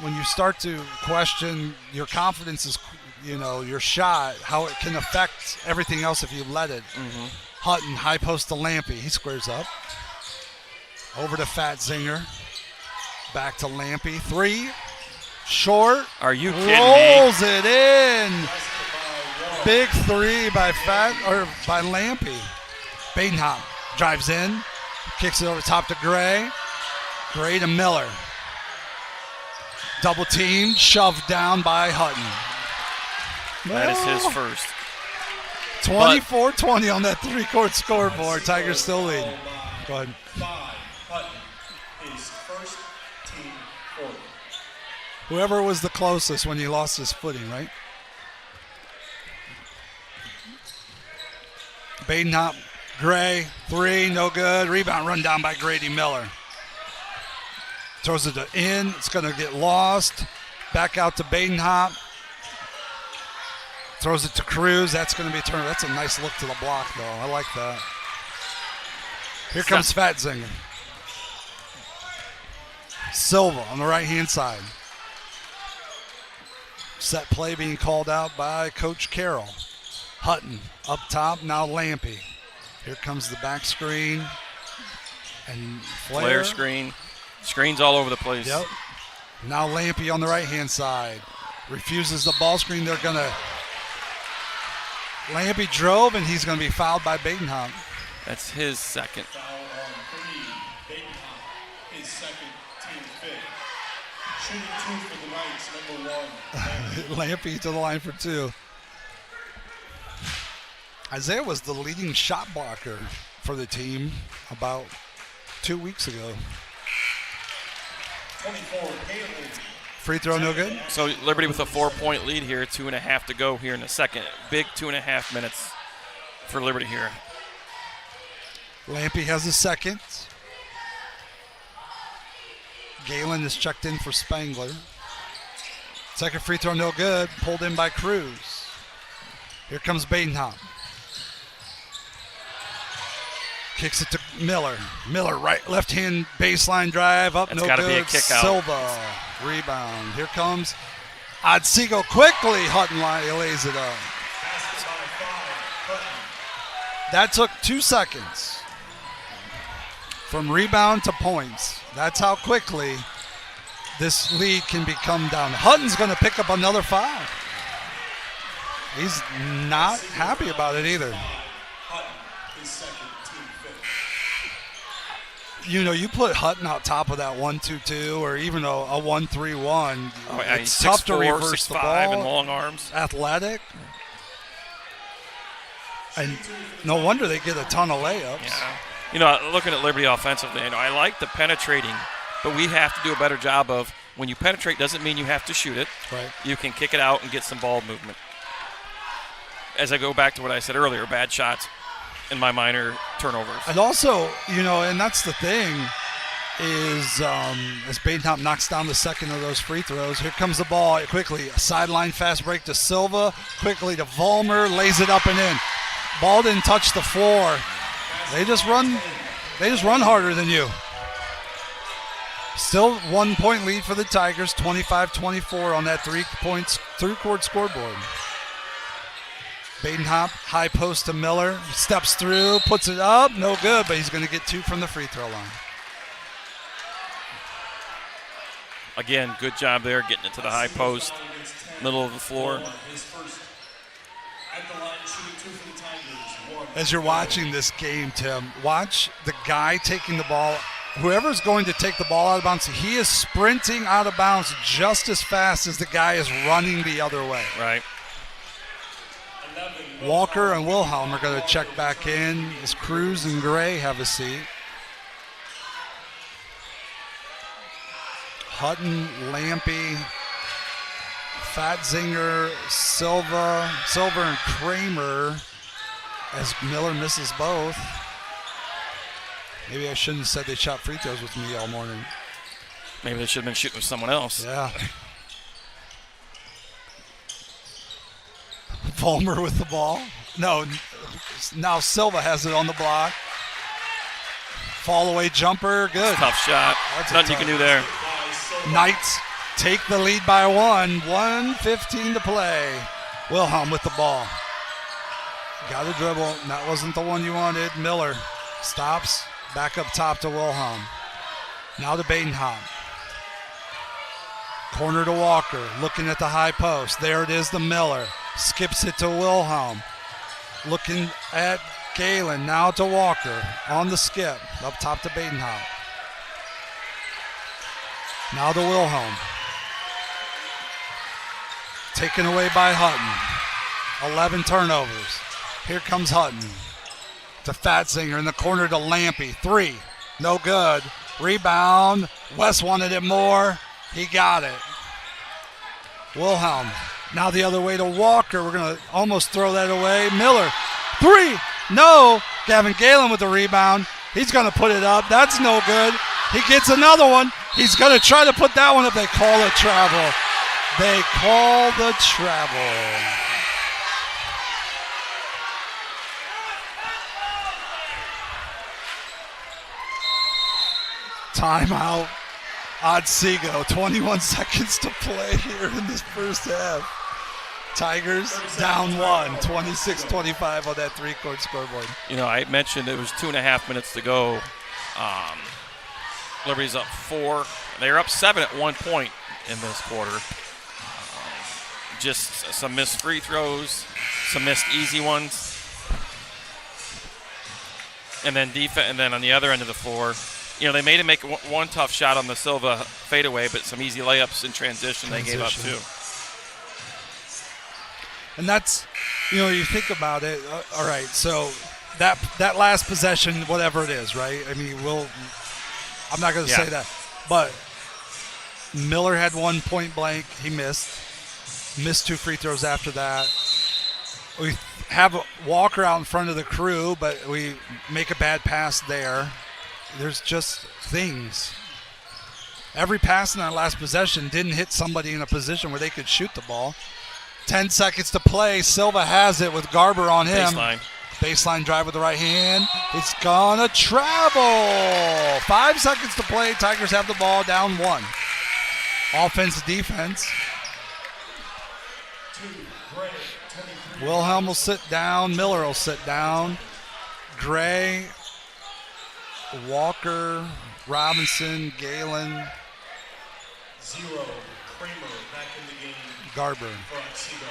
you start to question your confidence is, your shot, how it can affect everything else if you let it. Mm-hmm. Hutton, high post to Lampy. He squares up. Over to Fatzinger. Back to Lampy. 3. Short. Are you kidding me? Rolls it in. Big 3 by Lampy. Badenhop drives in. Kicks it over top to Gray. Gray to Miller. Double team. Shoved down by Hutton. That is his first. 24-20 on that 3-court scoreboard. Tigers still leading. Go ahead. 5. Hutton. His first team quarter. Whoever was the closest when he lost his footing, right? Badenhop, Gray, 3, no good. Rebound run down by Grady Miller. Throws it in. It's going to get lost. Back out to Badenhop. Throws it to Cruz. That's going to be turned. That's a nice look to the block, though. I like that. Here comes Fatzinger. Silva on the right-hand side. Set play being called out by Coach Carroll. Hutton up top, now Lampy. Here comes the back screen. And Flare screen. Screens all over the place. Yep. Now Lampy on the right-hand side. Refuses the ball screen. They're going to... Lampy drove, and he's going to be fouled by Badenhop. That's his 2nd. Foul on 3. Badenhop. His 2nd, team 5th. Shooting 2 for the Knights, number 1. Lampy to the line for 2. Isaiah was the leading shot blocker for the team about 2 weeks ago. 24, Galen. Free throw no good? So Liberty with a 4-point lead here, 2.5 to go here in the second. Big 2.5 minutes for Liberty here. Lampy has a second. Galen is checked in for Spangler. Second free throw no good, pulled in by Cruz. Here comes Badenhop. Kicks it to Miller. Miller left hand baseline drive up. That's no gotta good. be a kick out. Silva rebound. Here comes Otsego quickly. Hutton lays it up. That took 2 seconds from rebound to points. That's how quickly this lead can become down. Hutton's going to pick up another foul. He's not happy about it either. You put Hutton out top of that 1-2-2 or even a 1-3-1. Oh, yeah, it's he's tough 6'4", to reverse the 6'5", ball. and long arms. Athletic. And no wonder they get a ton of layups. Yeah. Looking at Liberty offensively, I like the penetrating, but we have to do a better job of When you penetrate doesn't mean you have to shoot it. Right. You can kick it out and get some ball movement. As I go back to what I said earlier, bad shots in my mind are turnovers. And also, and that's the thing is as Badenhop knocks down the second of those free throws, here comes the ball quickly. A sideline fast break to Silva, quickly to Vollmer, lays it up and in. Ball didn't touch the floor. They just run harder than you. Still 1 point lead for the Tigers, 25-24 on that 3 points through court scoreboard. Badenhop, high post to Miller, steps through, puts it up, no good, but he's going to get 2 from the free throw line. Again, good job there getting it to the high post, middle of the floor. As you're watching this game, Tim, watch the guy taking the ball. Whoever's going to take the ball out of bounds, he is sprinting out of bounds just as fast as the guy is running the other way. Right. Walker and Wilhelm are going to check back in as Cruz and Gray have a seat. Hutton, Lampy, Fatzinger, Silva and Kramer as Miller misses both. Maybe I shouldn't have said they shot free throws with me all morning. Maybe they should have been shooting with someone else. Yeah. Vollmer with the ball. No, now Silva has it on the block. Fall away jumper, good. Tough shot. Nothing you can do there. Knights take the lead by 1. 1:15 to play. Wilhelm with the ball. Got a dribble. That wasn't the one you wanted. Miller stops. Back up top to Wilhelm. Now to Badenhop. Corner to Walker. Looking at the high post. There it is to Miller. Skips it to Wilhelm. Looking at Galen. Now to Walker. On the skip. Up top to Badenhop. Now to Wilhelm. Taken away by Hutton. 11 turnovers. Here comes Hutton. To Fatzinger in the corner to Lampy. 3. No good. Rebound. West wanted it more. He got it. Wilhelm. Now the other way to Walker. We're going to almost throw that away. Miller. 3. No. Gavin Galen with the rebound. He's going to put it up. That's no good. He gets another one. He's going to try to put that one up. They call it travel. They call the travel. Timeout. Otsego. 21 seconds to play here in this first half. Tigers down 1, 26-25 on that 3-court scoreboard. I mentioned it was 2.5 minutes to go. Liberty's up 4. They were up 7 at one point in this quarter. Just some missed free throws, some missed easy ones. And then on the other end of the floor, they made him make one tough shot on the Silva fadeaway, but some easy layups in transition they gave up too. And that's, you think about it. All right, so that last possession, whatever it is, right? I mean, I'm not going to say that, but Miller had 1 point blank. He missed 2 free throws after that. We have Walker out in front of the crew, but we make a bad pass there. There's just things. Every pass in that last possession didn't hit somebody in a position where they could shoot the ball. 10 seconds to play. Silva has it with Garber on him. Baseline drive with the right hand. It's gonna travel. 5 seconds to play. Tigers have the ball, down 1. Offense, defense. Wilhelm will sit down. Miller will sit down. Gray, Walker, Robinson, Galen. 0. Kramer back in the game. Garber. For Otsego.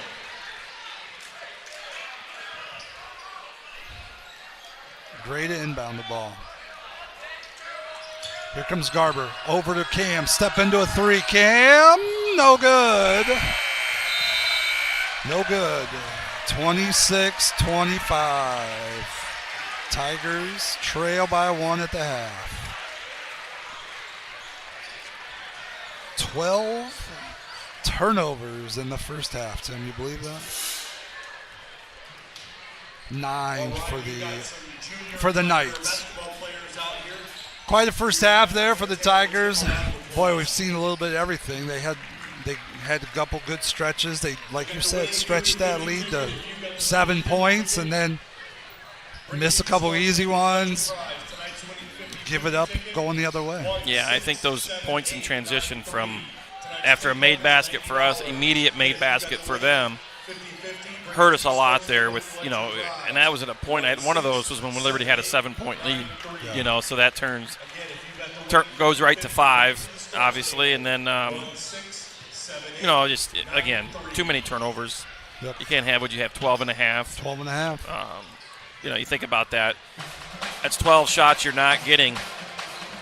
Gray to inbound the ball. Here comes Garber. Over to Cam. Step into a 3. Cam, no good. No good. 26-25. Tigers trail by 1 at the half. 12 turnovers in the first half. Tim, you believe that? 9 for the Knights. Quite a first half there for the Tigers. Boy, we've seen a little bit of everything. They had a couple good stretches. They, like you said, stretched that lead to 7 points and then miss a couple easy ones. Give it up, going the other way. Yeah, I think those points in transition from after a made basket for us, immediate made basket for them, hurt us a lot there with, and that was at a point, one of those was when Liberty had a 7-point lead, so that goes right to 5, obviously, and then, just, again, too many turnovers. Yep. You can't have what you have, 12 and a half. 12 and a half. You think about that. That's 12 shots you're not getting.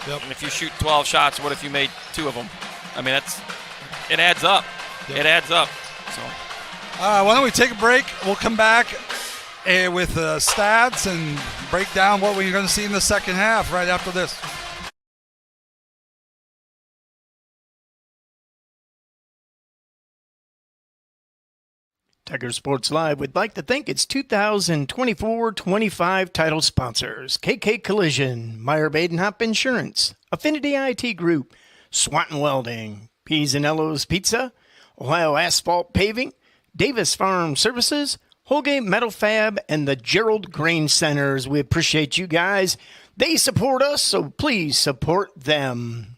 Yep. And if you shoot 12 shots, what if you made 2 of them? I mean, it adds up. Yep. It adds up. So. Why don't we take a break? We'll come back with stats and break down what we're going to see in the second half right after this. Tiger Sports Live would like to thank its 2024-25 title sponsors: KK Collision, Meyer Badenhop Insurance, Affinity IT Group, Swanton Welding, P's and Ello's Pizza, Ohio Asphalt Paving, Davis Farm Services, Holgate Metal Fab, and the Gerald Grain Centers. We appreciate you guys. They support us, so please support them.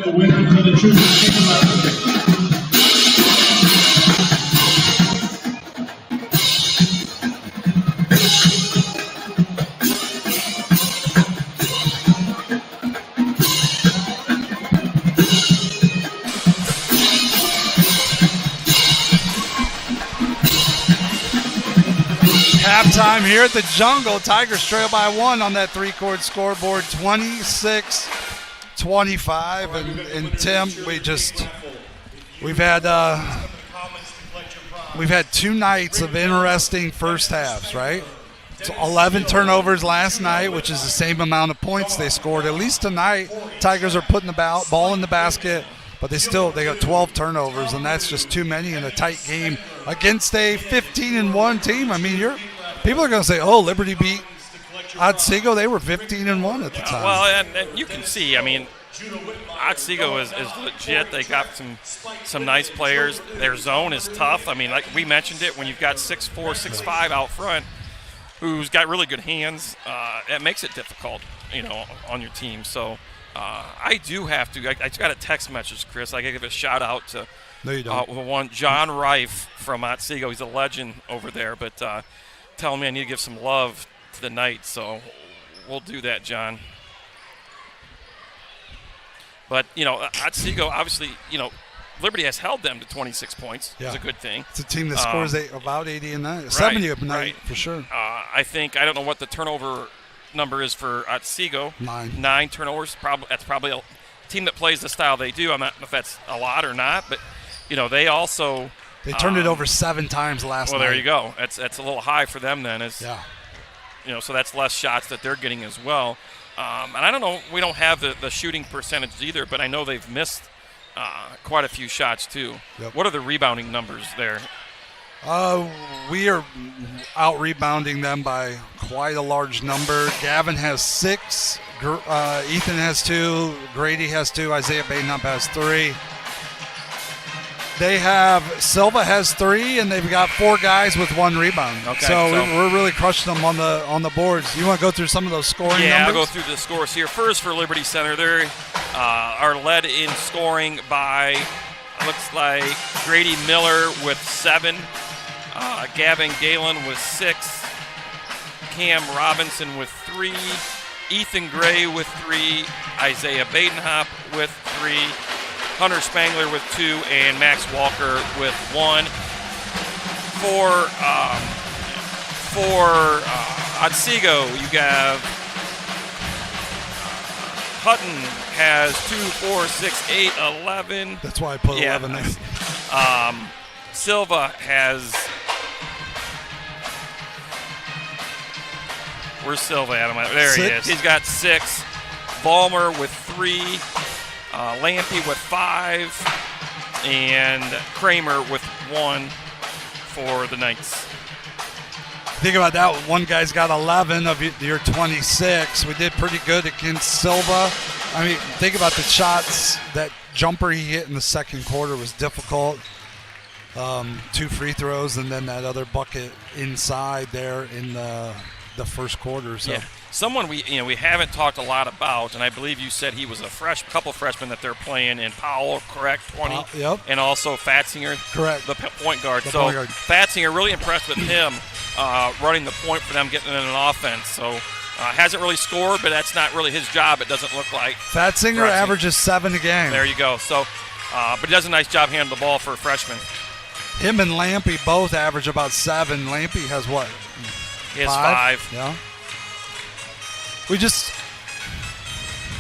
the winner for the Troopers Chicken Wrap. Halftime here at the Jungle. Tigers trail by 1 on that three-chord scoreboard, 26-25. And Tim, we've had 2 nights of interesting first halves, right? So 11 turnovers last night, which is the same amount of points they scored. At least tonight, Tigers are putting the ball in the basket, but they got 12 turnovers, and that's just too many in a tight game against a 15-1 team. I mean, people are going to say, "Oh, Liberty beat Otsego." They were 15-1 at the time. Well, and you can see. I mean, Otsego is legit. They got some nice players. Their zone is tough. I mean, like we mentioned it, when you've got 6'4", 6'5" out front, who's got really good hands, it makes it difficult, on your team. So I do have to. I just got a text message, Chris. I got to give a shout out to one John Reif from Otsego. He's a legend over there, but telling me I need to give some love to the Knights. So we'll do that, John. But Otsego, obviously, Liberty has held them to 26 points. Yeah. It's a good thing. It's a team that scores about 80 a night, 70 a night for sure. I don't know what the turnover number is for Otsego. 9 turnovers. That's probably a team that plays the style they do. I'm not sure if that's a lot or not, but they also turned it over 7 times last night. Well, there you go. That's a little high for them then. So that's less shots that they're getting as well. And I don't know. We don't have the shooting percentage either, but I know they've missed quite a few shots too. Yep. What are the rebounding numbers there? We are out-rebounding them by quite a large number. Gavin has 6, Ethan has 2, Grady has 2, Isaiah Badenhop has 3. Silva has 3, and they've got 4 guys with 1 rebound. Okay, so we're really crushing them on the boards. You want to go through some of those scoring numbers? Yeah, I'll go through the scores here. First for Liberty Center, they are led in scoring by, looks like, Grady Miller with 7. Gavin Galen with 6, Cam Robinson with 3, Ethan Gray with 3, Isaiah Badenhop with 3, Hunter Spangler with 2, and Max Walker with 1. For Otsego, you have Hutton has 2, 4, 6, 8, 11. That's why I put 11 there. Silva has. Where's Silva at? There 6. He is. He's got 6. Ballmer with 3. Lampy with 5. And Kramer with 1 for the Knights. Think about that. One guy's got 11 of your 26. We did pretty good against Silva. I mean, think about the shots. That jumper he hit in the second quarter was difficult. 2 free throws and then that other bucket inside there in the first quarter. So. Yeah. Someone we haven't talked a lot about, and I believe you said he was a couple freshmen that they're playing in. Powell, correct, 20, yep. And also Fatzinger, correct, the point guard. Fatzinger, really impressed with him running the point for them, getting in an offense. So hasn't really scored, but that's not really his job. It doesn't look like. Fatzinger averages 7 a game. There you go. So, but he does a nice job handling the ball for a freshman. Him and Lampy both average about 7. Lampy has what? He has 5. Yeah.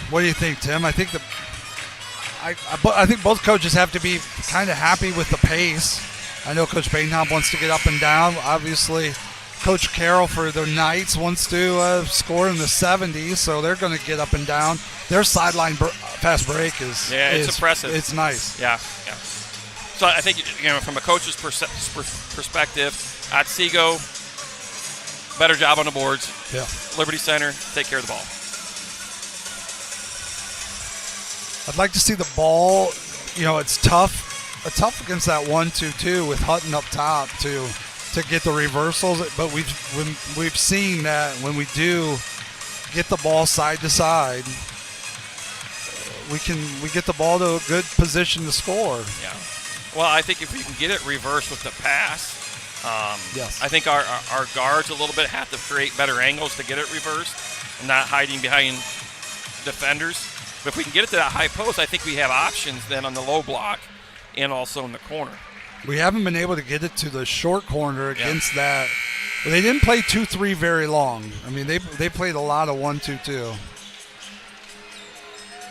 What do you think, Tim? I think I think both coaches have to be kind of happy with the pace. I know Coach Badenhop wants to get up and down. Obviously, Coach Carroll for the Knights wants to score in the 70s, so they're going to get up and down. Their sideline fast break is impressive. It's nice. Yeah. So I think from a coach's perspective, Otsego, better job on the boards. Yeah. Liberty Center, take care of the ball. I'd like to see the ball. It's tough against that 1-2-2 with Hutton up top to get the reversals. But we've seen that when we do get the ball side to side, we get the ball to a good position to score. Yeah. Well, I think if we can get it reversed with the pass, Yes. I think our guards a little bit have to create better angles to get it reversed and not hiding behind defenders. But if we can get it to that high post, I think we have options then on the low block and also in the corner. We haven't been able to get it to the short corner against that. Well, they didn't play 2-3 very long. I mean, they played a lot of 1-2-2.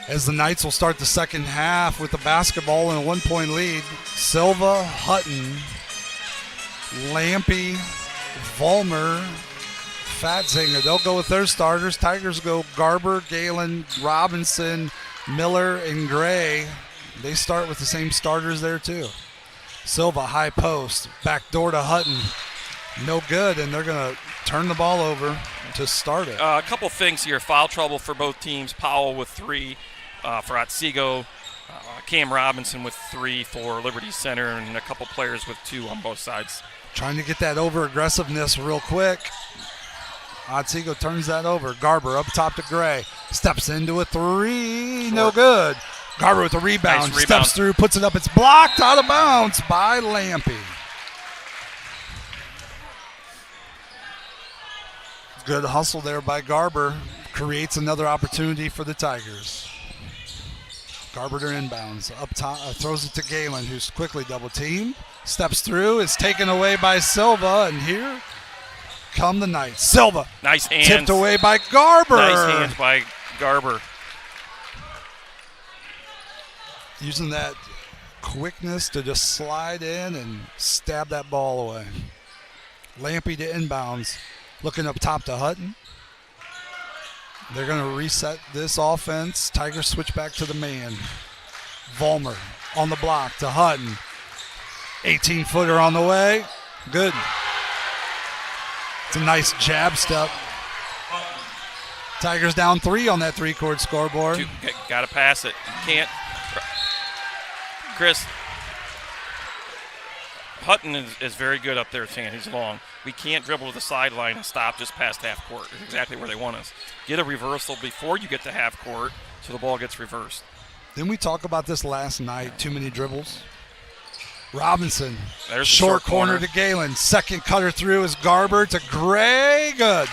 As the Knights will start the second half with the basketball and a 1-point lead. Silva, Hutton, Lampy, Vollmer, Fatzinger. They'll go with their starters. Tigers go Garber, Galen, Robinson, Miller, and Gray. They start with the same starters there too. Silva, high post, back door to Hutton. No good, and they're going to turn the ball over to start it. A couple things here. Foul trouble for both teams. Powell with 3 for Otsego. Cam Robinson with 3 for Liberty Center, and a couple players with 2 on both sides. Trying to get that over-aggressiveness real quick. Otsego turns that over. Garber up top to Gray. Steps into a 3. No good. Garber with a rebound. Nice rebound. Steps through, puts it up. It's blocked out of bounds by Lampy. Good hustle there by Garber. Creates another opportunity for the Tigers. Garber to inbounds. Up top, throws it to Galen, who's quickly double teamed. Steps through. It's taken away by Silva, and here come the Knights. Silva. Nice hands. Tipped away by Garber. Nice hands by Garber. Using that quickness to just slide in and stab that ball away. Lampy to inbounds. Looking up top to Hutton. They're going to reset this offense. Tigers switch back to the man. Vollmer on the block to Hutton. 18-footer on the way. Good. It's a nice jab step. Tigers down 3 on that 3-court scoreboard. Got to pass it. You can't. Chris, Hutton is very good up there, saying he's long. We can't dribble to the sideline and stop just past half court. It's exactly where they want us. Get a reversal before you get to half court so the ball gets reversed. Didn't we talk about this last night? Too many dribbles. Robinson, There's short corner to Galen. Second cutter through is Garber to Gray. Good.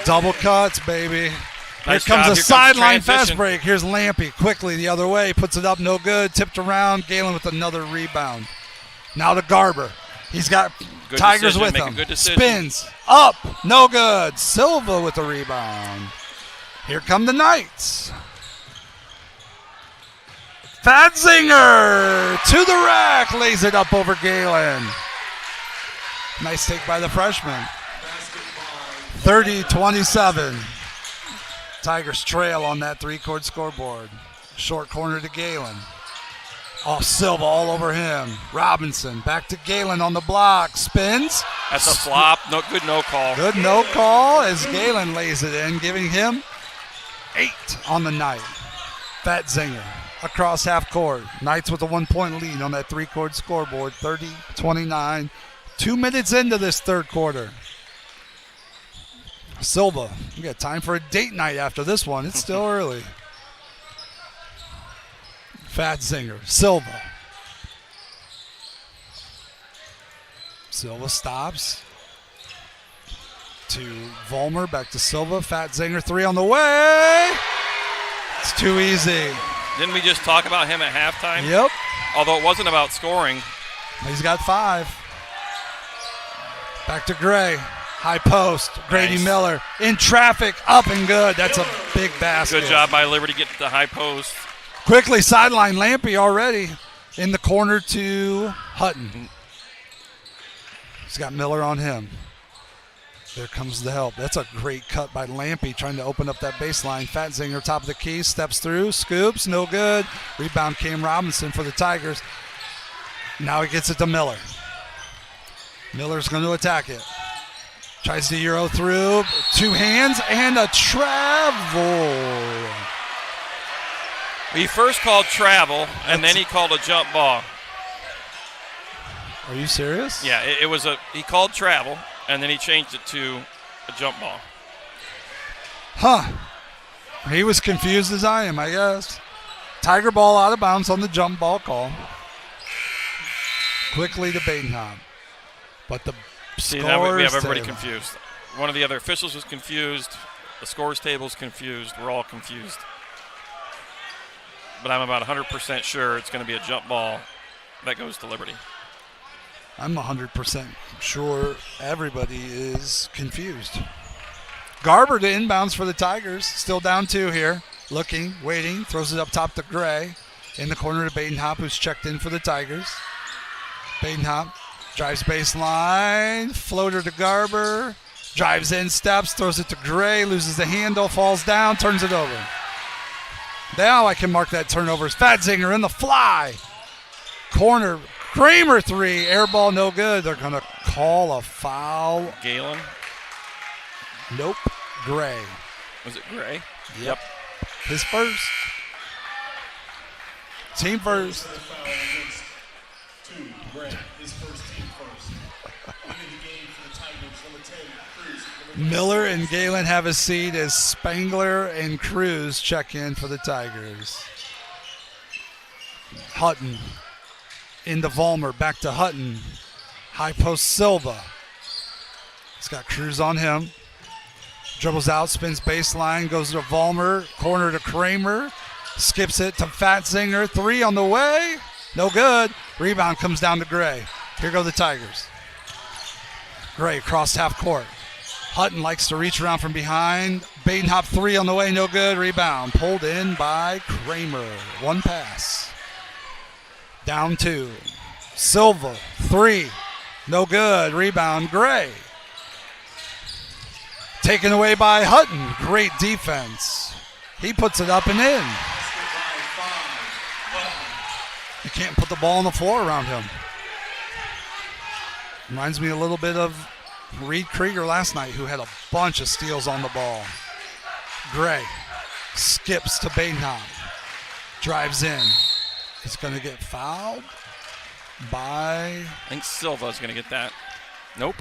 Double cuts, baby. Nice Here comes job. a Here sideline comes fast transition. break. Here's Lampy quickly the other way. Puts it up, no good. Tipped around. Galen with another rebound. Now to Garber. He's got Good Tigers decision. with Make a him. good decision. Spins. Up. No good. Silva with the rebound. Here come the Knights. Fatzinger to the rack. Lays it up over Galen. Nice take by the freshman. 30-27. Tigers trail on that 3-court scoreboard. Short corner to Galen. Oh, Silva all over him. Robinson back to Galen on the block. Spins. That's a flop. No good, no call. Good no call as Galen lays it in, giving him 8 on the night. Fatzinger across half court. Knights with a 1-point lead on that 3-court scoreboard. 30-29. 2 minutes into this third quarter. Silva, we got time for a date night after this one. It's still early. Fatzinger, Silva. Silva stops. To Vollmer, back to Silva. Fatzinger, 3 on the way. It's too easy. Didn't we just talk about him at halftime? Yep. Although it wasn't about scoring. He's got 5. Back to Gray. High post. Grady Nice. Miller in traffic. Up and good. That's a big basket. Good job by Liberty getting to the high post. Quickly sideline Lampy already in the corner to Hutton. He's got Miller on him. There comes the help. That's a great cut by Lampy trying to open up that baseline. Fatzinger top of the key, steps through, scoops, no good. Rebound Cam Robinson for the Tigers. Now he gets it to Miller. Miller's going to attack it. Tries to Euro through, 2 hands and a travel. He first called travel, and then he called a jump ball. Are you serious? Yeah, it was he called travel, and then he changed it to a jump ball. Huh. He was confused as I am, I guess. Tiger ball out of bounds on the jump ball call. Quickly to Badenham. But the See, now we have everybody table. confused. One of the other officials was confused. The scores table's confused. We're all confused. But I'm about 100% sure it's going to be a jump ball that goes to Liberty. I'm 100% sure everybody is confused. Garber to inbounds for the Tigers. Still down 2 here. Looking, waiting, throws it up top to Gray. In the corner to Badenhop, who's checked in for the Tigers. Badenhop drives baseline. Floater to Garber. Drives in, steps, throws it to Gray. Loses the handle, falls down, turns it over. Now I can mark that turnover as Fatzinger in the fly. Corner, Kramer 3, air ball no good. They're going to call a foul. Galen? Nope, Gray. Was it Gray? Yep. His first. Team first. His first team first. Into the game for the Tigers, number 10, Cruz. Miller and Galen have a seat as Spangler and Cruz check in for the Tigers. Hutton into Vollmer, back to Hutton. High post Silva. He's got Cruz on him. Dribbles out, spins baseline, goes to Vollmer, corner to Kramer. Skips it to Fatzinger. 3 on the way. No good. Rebound comes down to Gray. Here go the Tigers. Gray crossed half court. Hutton likes to reach around from behind. Badenhop 3 on the way, no good. Rebound pulled in by Kramer. 1 pass. Down 2. Silva 3. No good. Rebound Gray. Taken away by Hutton. Great defense. He puts it up and in. You can't put the ball on the floor around him. Reminds me a little bit of Reed Krieger last night, who had a bunch of steals on the ball. Gray skips to Badenham. Drives in. He's going to get fouled by... I think Silva's going to get that. Nope.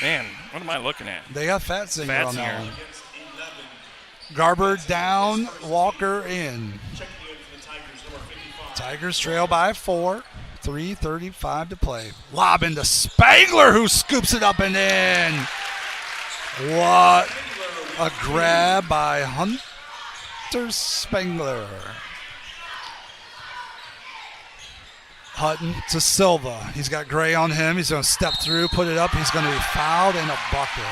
Man, what am I looking at? They got Fatzinger on that Fatzinger. one. Garber down, Walker in. Tigers trail by 4. 3:35 to play. Lob into Spangler, who scoops it up and in. What a grab by Hunter Spangler. Hutton to Silva. He's got Gray on him. He's going to step through, put it up. He's going to be fouled and a bucket.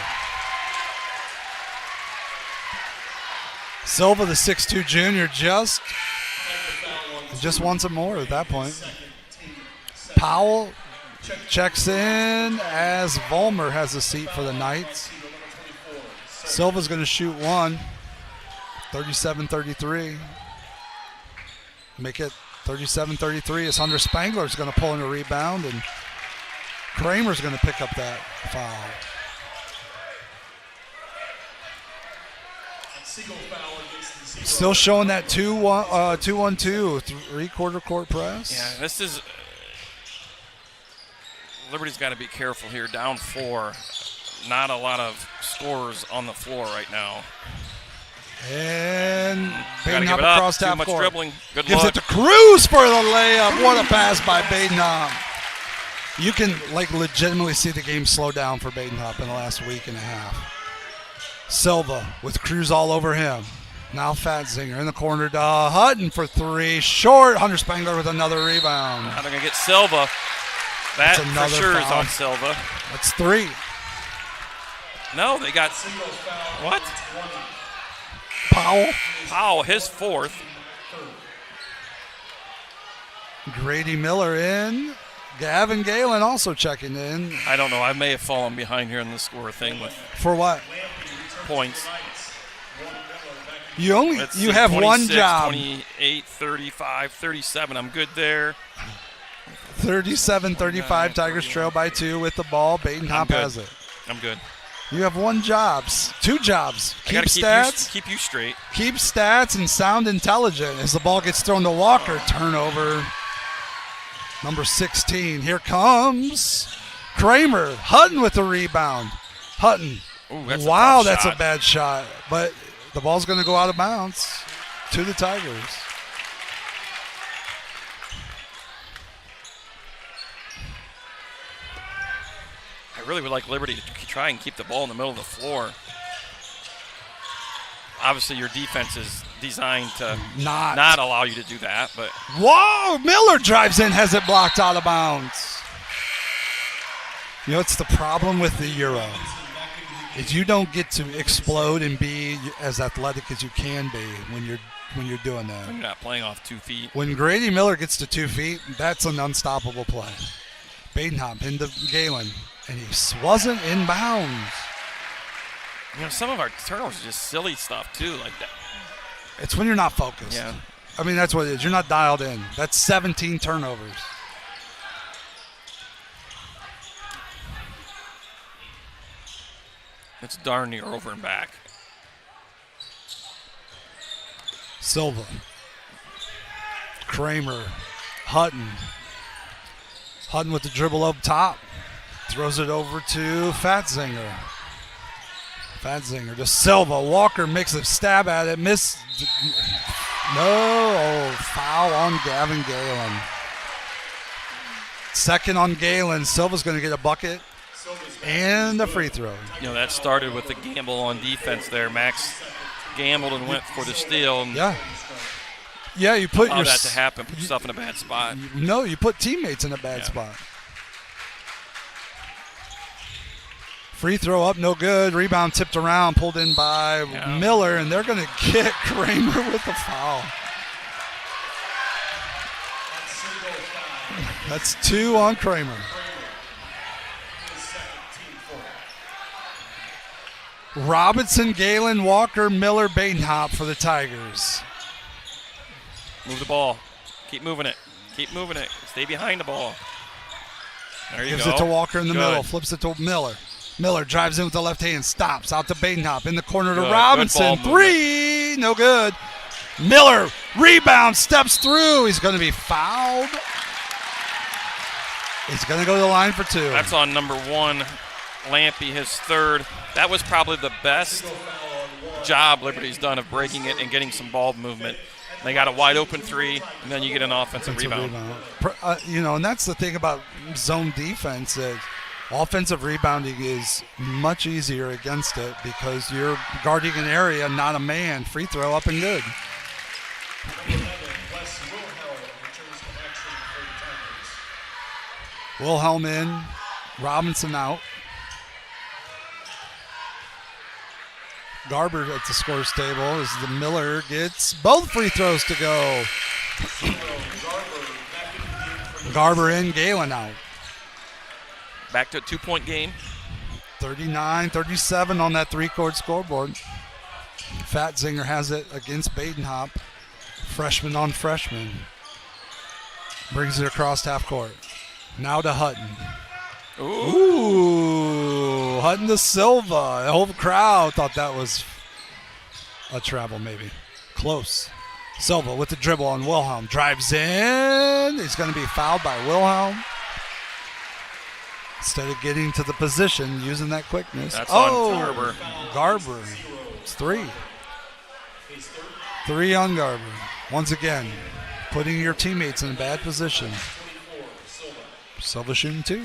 Silva, the 6'2 junior, just wants it more at that point. Powell checks in as Vollmer has a seat for the Knights. Silva's going to shoot 1. 37-33. Make it 37-33 as Hunter Spangler's going to pull in a rebound, and Kramer's going to pick up that foul. Still showing that 2-1-2, 3-quarter court press. Yeah, this is... Liberty's got to be careful here. Down 4. Not a lot of scorers on the floor right now. And Gotta give Badenham it up. across Too half much court. dribbling. Good Gives luck. it to Cruz for the layup. What a pass by Badenham. You can legitimately see the game slow down for Badenham in the last week and a half. Silva with Cruz all over him. Now Fatzinger in the corner to Hutton for 3. Short. Hunter Spangler with another rebound. Now they're going to get Silva. That for another sure is foul. on Silva. That's 3. No, they got... What? Powell, his 4th. Grady Miller in. Gavin Galen also checking in. I don't know. I may have fallen behind here in the score thing with For what? points. You Let's see, have 26, one job. 28, 35, 37. I'm good there. 37-35. Tigers trail by 2 with the ball. Badenhop good. has it. I'm good. You have 1 job. 2 jobs. I Keep gotta stats. keep you straight. Keep stats and sound intelligent as the ball gets thrown to Walker. Turnover. Number 16. Here comes Kramer. Hutton with the rebound. Hutton. Ooh, that's wow, a tough that's shot. a bad shot. But The ball's going to go out of bounds to the Tigers. I really would like Liberty to try and keep the ball in the middle of the floor. Obviously, your defense is designed to not allow you to do that. But whoa, Miller drives in, has it blocked out of bounds. You know, it's the problem with the Euro is you don't get to explode and be as athletic as you can be when you're doing that. When you're not playing off 2 feet. When Grady Miller gets to 2 feet, that's an unstoppable play. Badenhop into Galen, and he wasn't in bounds. You know, some of our turnovers are just silly stuff, too, like that. It's when you're not focused. Yeah. I mean, that's what it is. You're not dialed in. That's 17 turnovers. It's darn near over and back. Silva. Kramer. Hutton. Hutton with the dribble up top. Throws it over to Fatzinger. Fatzinger to Silva. Walker makes a stab at it. Miss. No. Foul on Gavin Galen. Second on Galen. Silva's going to get a bucket and a free throw. You know, that started with the gamble on defense there. Max gambled and went for the steal. And yeah, you put that to happen. Put yourself in a bad spot. No, you put teammates in a bad spot. Free throw up, no good. Rebound tipped around, pulled in by Miller, and they're going to get Kramer with the foul. That's 2 on Kramer. Robinson, Galen, Walker, Miller, Badenhop for the Tigers. Move the ball. Keep moving it. Keep moving it. Stay behind the ball. There you Gives go. it to Walker in the middle. Flips it to Miller. Miller drives in with the left hand. Stops. Out to Badenhop. In the corner to Robinson. 3. No good. Miller. Rebound. Steps through. He's going to be fouled. He's going to go to the line for 2. That's on number 1. Lampy, his 3rd. That was probably the best job Liberty's done of breaking it and getting some ball movement. They got a wide open 3, and then you get an offensive rebound. And that's the thing about zone defense. Offensive rebounding is much easier against it because you're guarding an area, not a man. Free throw up and good. Wilhelm in, Robinson out. Garber at the scores table as the Miller gets both free throws to go. Garber in, Galen out. Back to a 2-point game. 39-37 on that 3-court scoreboard. Fatzinger has it against Badenhop. Freshman on freshman. Brings it across half court. Now to Hutton. Ooh, Hutton to Silva. The whole crowd thought that was a travel maybe. Close. Silva with the dribble on Wilhelm. Drives in. He's going to be fouled by Wilhelm. Instead of getting to the position, using that quickness. That's on Garber. Garber. It's 3. 3 on Garber. Once again, putting your teammates in a bad position. Silva shooting 2.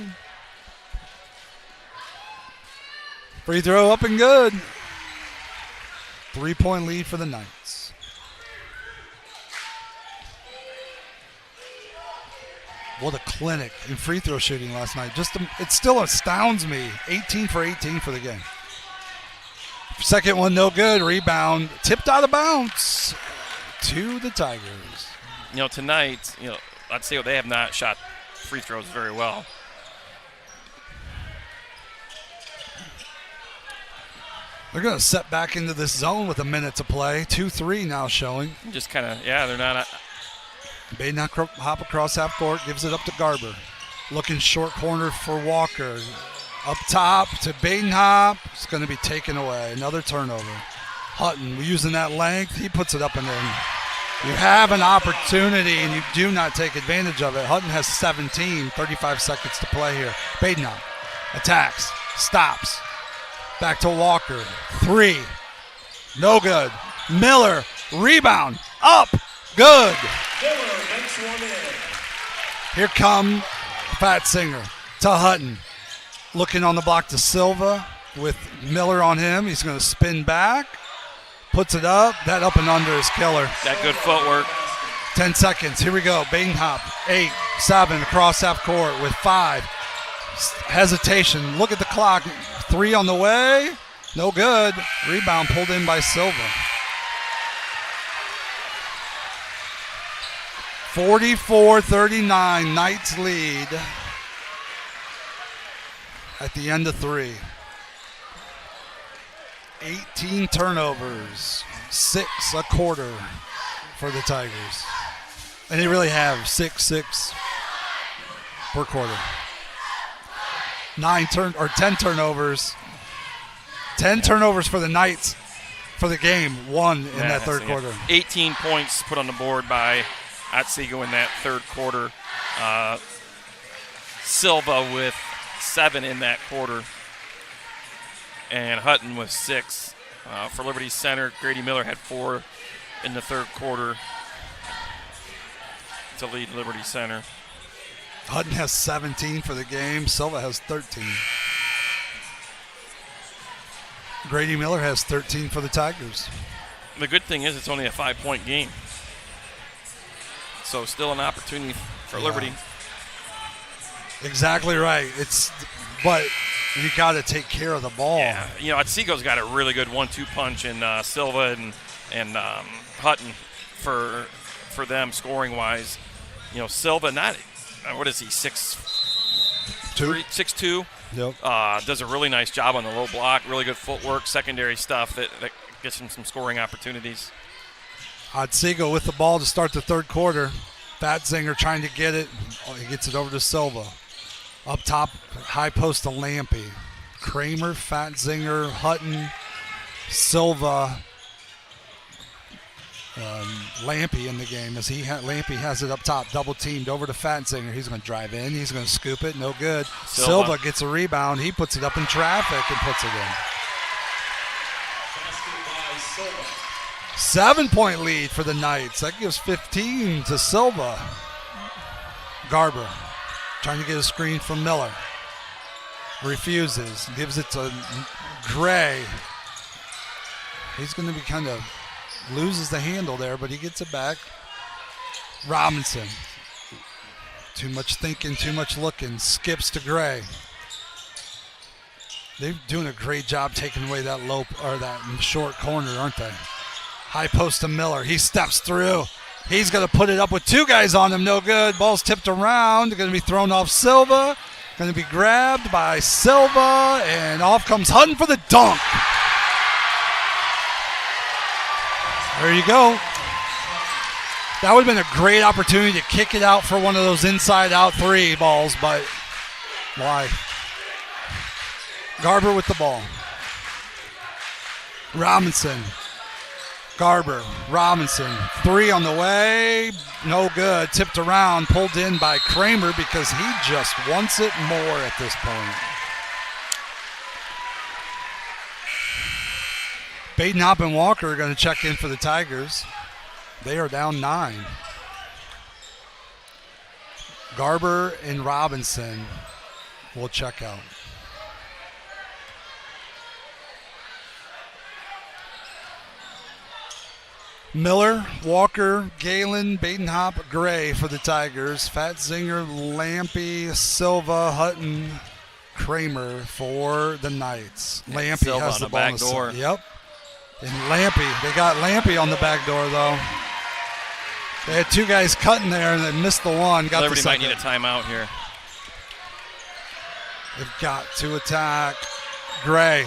Free throw up and good. 3-point lead for the Knights. What a clinic in free throw shooting last night. It still astounds me. 18 for 18 for the game. Second one, no good. Rebound tipped out of bounds to the Tigers. You know, tonight, let's see, they have not shot free throws very well. They're going to set back into this zone with a minute to play. 2-3 now showing. Just kind of, they're not. Badenhop hop across half court, gives it up to Garber. Looking short corner for Walker. Up top to Badenhop. It's going to be taken away. Another turnover. Hutton using that length. He puts it up and in. You have an opportunity and you do not take advantage of it. Hutton has 17, 35 seconds to play here. Badenhop attacks, stops. Back to Walker. 3. No good. Miller, rebound, up, good. Miller makes one in. Here come Fatzinger to Hutton. Looking on the block to Silva with Miller on him. He's going to spin back, puts it up. That up and under is killer. That good footwork. 10 seconds. Here we go. Bainhop, 8, 7 across half court with 5. Hesitation. Look at the clock. 3 on the way. No good. Rebound pulled in by Silva. 44-39. Knights lead at the end of 3. 18 turnovers. 6 a quarter for the Tigers. And they really have 6 per quarter. 10 turnovers. 10 turnovers for the Knights for the game. 1 in that third quarter. 18 points put on the board by Otsego in that third quarter. Silva with 7 in that quarter. And Hutton with 6. For Liberty Center, Grady Miller had 4 in the third quarter to lead Liberty Center. Hutton has 17 for the game. Silva has 13. Grady Miller has 13 for the Tigers. The good thing is it's only a 5-point game. So still an opportunity for Liberty. Exactly right. But you got to take care of the ball. Yeah, Otsego's got a really good 1-2 punch in Silva and Hutton for them scoring wise. Silva what is he, 6'2"? Yep. Does a really nice job on the low block, really good footwork, secondary stuff that gets him some scoring opportunities. Otsego with the ball to start the third quarter. Fatzinger trying to get it. He gets it over to Silva. Up top, high post to Lampy. Kramer, Fatzinger, Hutton, Silva, Lampy in the game as Lampy has it up top, double teamed over to Fatzinger. He's going to drive in. He's going to scoop it. No good. Silva gets a rebound. He puts it up in traffic and puts it in. 7-point lead for the Knights. That gives 15 to Silva. Garber trying to get a screen from Miller. Refuses. Gives it to Gray. He's going to be kind of loses the handle there, but he gets it back. Robinson. Too much thinking, too much looking. Skips to Gray. They're doing a great job taking away that that short corner, aren't they? High post to Miller. He steps through. He's going to put it up with 2 guys on him. No good. Ball's tipped around. Going to be thrown off Silva. Going to be grabbed by Silva. And off comes Hutton for the dunk. There you go. That would have been a great opportunity to kick it out for one of those inside-out 3 balls, but why? Garber with the ball. Robinson. Garber. Robinson. 3 on the way. No good. Tipped around. Pulled in by Kramer because he just wants it more at this point. Badenhop and Walker are going to check in for the Tigers. They are down 9. Garber and Robinson will check out. Miller, Walker, Galen, Badenhop, Gray for the Tigers. Fatzinger, Lampy, Silva, Hutton, Kramer for the Knights. Lampy Silva has on the the ball. back door. Yep. And Lampy, they got Lampy on the back door, though. They had 2 guys cutting there, and they missed the one. Got Liberty the might second. need a timeout here. They've got to attack. Gray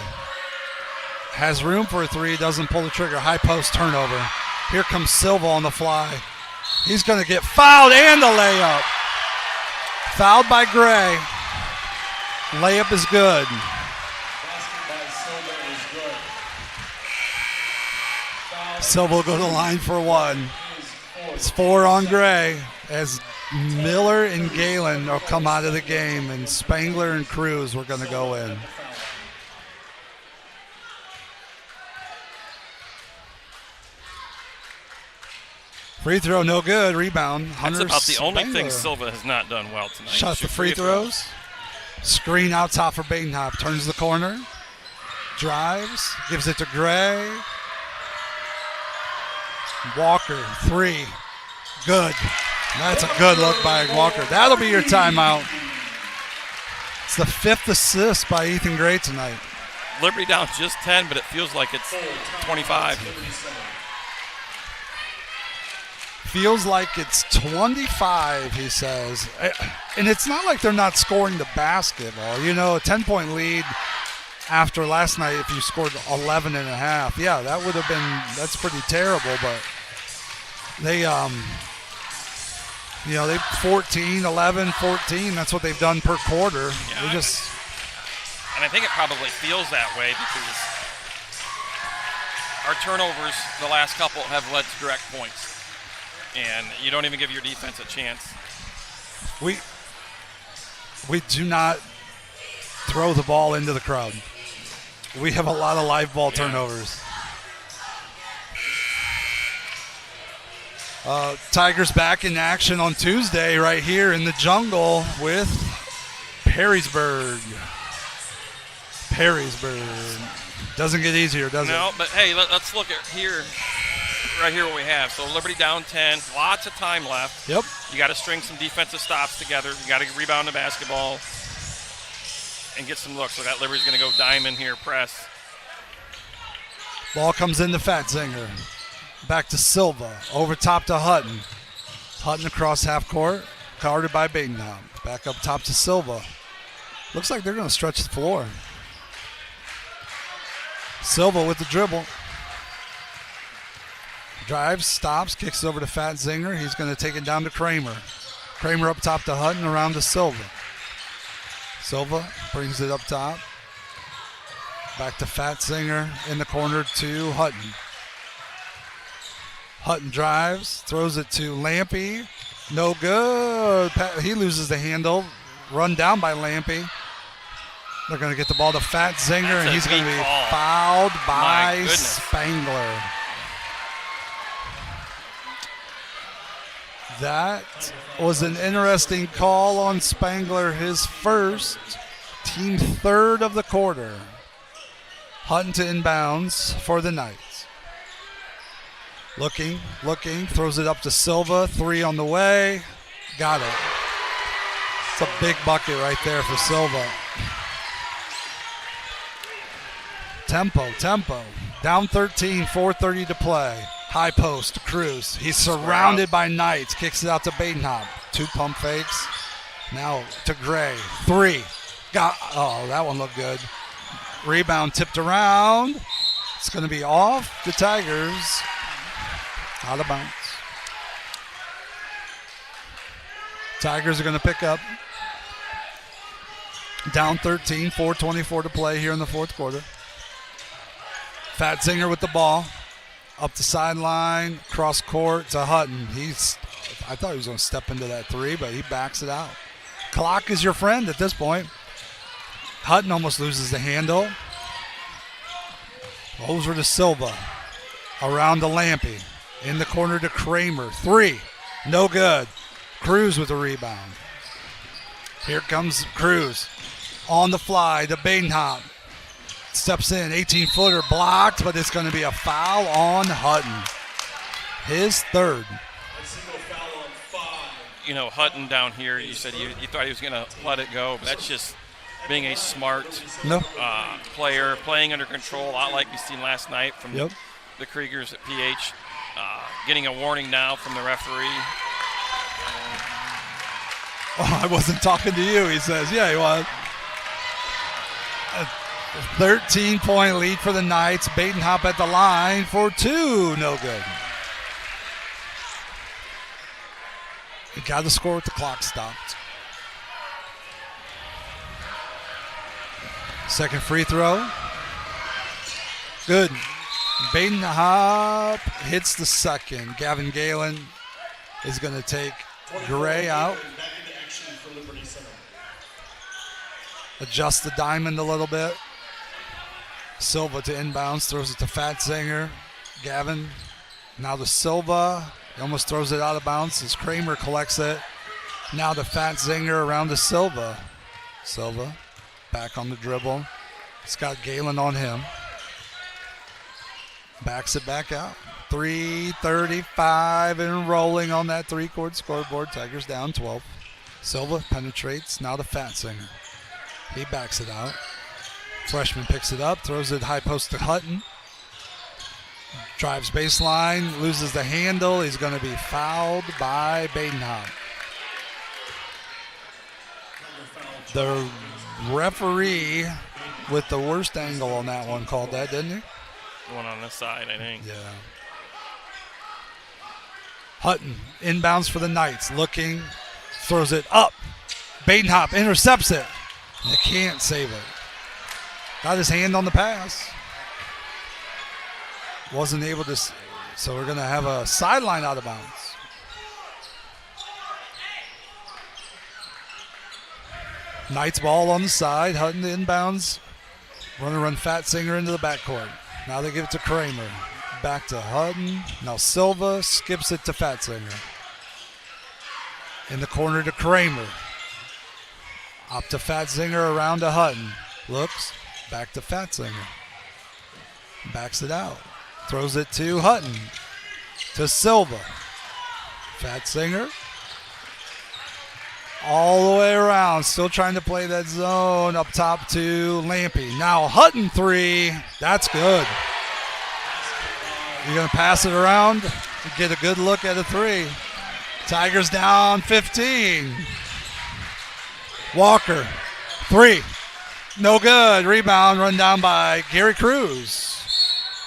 has room for a 3, doesn't pull the trigger. High post turnover. Here comes Silva on the fly. He's going to get fouled and the layup. Fouled by Gray. Layup is good. Silva will go to the line for 1. It's 4 on Gray as Miller and Galen will come out of the game, and Spangler and Cruz were going to go in. Free throw, no good. Rebound. That's Hunter about the only thing Spangler. Silva has not done well tonight. Shot the Shoot free throws. Screen out top for Badenhop. Turns the corner. Drives. Gives it to Gray. Walker, 3. Good. That's a good look by Walker. That'll be your timeout. It's the 5th assist by Ethan Gray tonight. Liberty down just 10, but it feels like it's 25. Feels like it's 25, he says. And it's not like they're not scoring the basketball. You know, a 10-point lead after last night, if you scored 11 and a half, yeah, that would have been, that's pretty terrible. But they, they 14, 11, 14, that's what they've done per quarter. Yeah, They just... And I think it probably feels that way because our turnovers, the last couple, have led to direct points. And you don't even give your defense a chance. We do not throw the ball into the crowd. We have a lot of live ball turnovers. Tigers back in action on Tuesday right here in the jungle with Perrysburg. Doesn't get easier, does it? No, but hey, let's look at here. Right here what we have. So Liberty down 10, lots of time left. Yep. You got to string some defensive stops together. You got to rebound the basketball and get some looks. So that Liberty's going to go diamond here, press. Ball comes into Fatzinger. Back to Silva. Over top to Hutton. Hutton across half court. Guarded by Badenham. Back up top to Silva. Looks like they're going to stretch the floor. Silva with the dribble. Drives, stops, kicks it over to Fatzinger. He's going to take it down to Kramer. Kramer up top to Hutton, around to Silva. Silva brings it up top. Back to Fatzinger in the corner to Hutton. Hutton drives, throws it to Lampy. No good. He loses the handle. Run down by Lampy. They're going to get the ball to Fatzinger, and he's going to be fouled by Spangler. That was an interesting call on Spangler, his first, team third of the quarter. Hutton to inbounds for the Knights. Looking, throws it up to Silva, 3 on the way. Got it. It's a big bucket right there for Silva. Tempo. Down 13, 4:30 to play. High post to Cruz. He's surrounded by Knights. Kicks it out to Badenhop. 2 pump fakes. Now to Gray. 3. That one looked good. Rebound tipped around. It's going to be off the Tigers. Out of bounds. Tigers are going to pick up. Down 13, 4:24 to play here in the fourth quarter. Fatzinger with the ball. Up the sideline, cross court to Hutton. I thought he was going to step into that 3, but he backs it out. Clock is your friend at this point. Hutton almost loses the handle. Over to Silva. Around to Lampy. In the corner to Kramer. 3. No good. Cruz with a rebound. Here comes Cruz. On the fly to Badenhop. Steps in, 18-footer blocked, but it's going to be a foul on Hutton. His third. You know, Hutton down here, you said you thought he was going to let it go, but that's just being a smart player, playing under control, a lot like we've seen last night from the Kriegers at PH. Getting a warning now from the referee. I wasn't talking to you, he says. Yeah, he was. 13-point lead for the Knights. Badenhop at the line for 2. No good. He got to score with the clock stopped. Second free throw. Good. Badenhop hits the second. Gavin Galen is going to take Gray out. Adjust the diamond a little bit. Silva to inbounds, throws it to Fatzinger. Gavin now to Silva. He almost throws it out of bounds as Kramer collects it. Now the fat zinger around to Silva. Silva back on the dribble. It's got Galen on him. Backs it back out. 3:35 and rolling on that three-court scoreboard. Tigers down 12. Silva penetrates. Now the fat zinger. He backs it out. Freshman picks it up, throws it high post to Hutton. Drives baseline, loses the handle. He's going to be fouled by Badenhop. The referee with the worst angle on that one called that, didn't he? The one on this side, I think. Yeah. Hutton inbounds for the Knights, looking, throws it up. Badenhop intercepts it. They can't save it. Got his hand on the pass. Wasn't able to, so we're going to have a sideline out of bounds. Knights ball on the side. Hutton inbounds. Run Fat Singer into the backcourt. Now they give it to Kramer. Back to Hutton. Now Silva skips it to Fat Singer. In the corner to Kramer. Up to Fat Singer, around to Hutton. Looks. Back to Fat Singer. Backs it out. Throws it to Hutton. To Silva. Fat Singer. All the way around. Still trying to play that zone. Up top to Lampy. Now Hutton three. That's good. You're going to pass it around. Get a good look at a three. Tigers down 15. Walker. Three. No good. Rebound run down by Gary Cruz.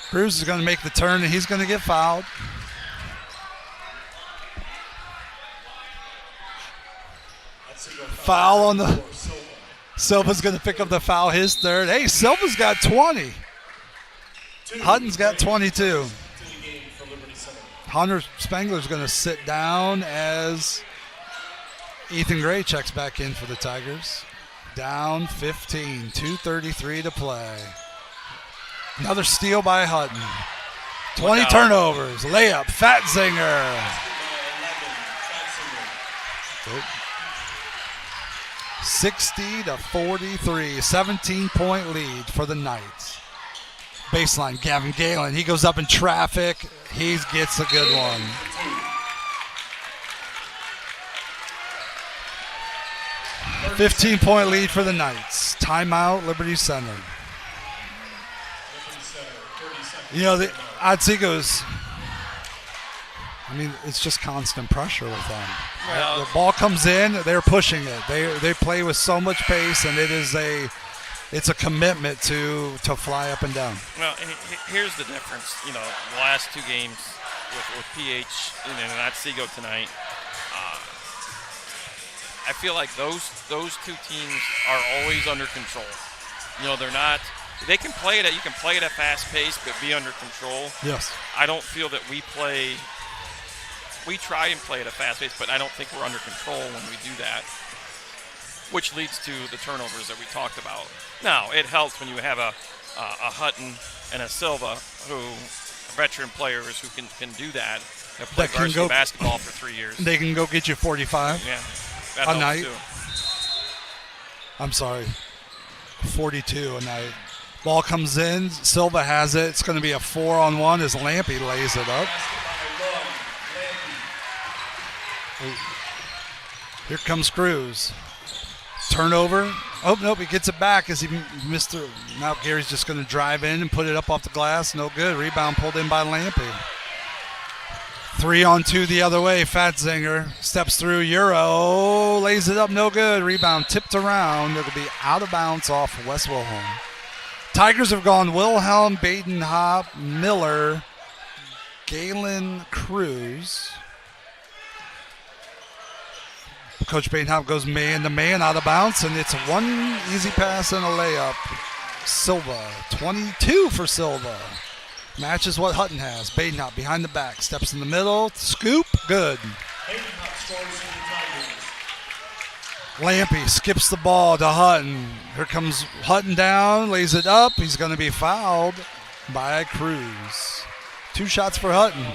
Cruz is going to make the turn, and he's going to get fouled. Foul on the... Silva's going to pick up the foul, his third. Hey, Silva's got 20. Hutton's got 22. Hunter Spangler's going to sit down as Ethan Gray checks back in for the Tigers. Down 15, 2:33 to play. Another steal by Hutton. 20 turnovers. Layup. Fat Zinger. 60-43. 17-point lead for the Knights. Baseline, Gavin Galen. He goes up in traffic. He gets a good one. A 15-point lead for the Knights. Timeout, Liberty Center. You know, the Otsego's, I mean, it's just constant pressure with them. Well, the ball comes in, they're pushing it. They play with so much pace, and it's a commitment to fly up and down. Well, here's the difference. You know, the last two games with PH and Otsego tonight, I feel like those two teams are always under control. You know, they're not. They can play it. You can play it at fast pace, but be under control. Yes. I don't feel that we play. We try and play at a fast pace, but I don't think we're under control when we do that, which leads to the turnovers that we talked about. Now, it helps when you have a Hutton and a Silva, who veteran players who can do that. Have played varsity basketball for 3 years. They can go get you 45. Yeah, that a night. Too. I'm sorry, 42 a night. Ball comes in. Silva has it. It's going to be a 4-on-1 as Lampy lays it up. Here comes Cruz. Turnover. Oh, nope, he gets it back as he missed it. Now Gary's just going to drive in and put it up off the glass. No good. Rebound pulled in by Lampy. 3-on-2 the other way. Fat Zinger steps through. Euro lays it up. No good. Rebound tipped around. It'll be out of bounds off West Wilhelm. Tigers have gone Wilhelm, Badenhop, Miller, Galen, Cruz. Coach Badenhop goes man-to-man out of bounds, and it's one easy pass and a layup. Silva, 22 for Silva. Matches what Hutton has. Badenhop behind the back, steps in the middle, scoop, good. Lampy skips the ball to Hutton. Here comes Hutton down, lays it up. He's going to be fouled by Cruz. 2 shots for Hutton.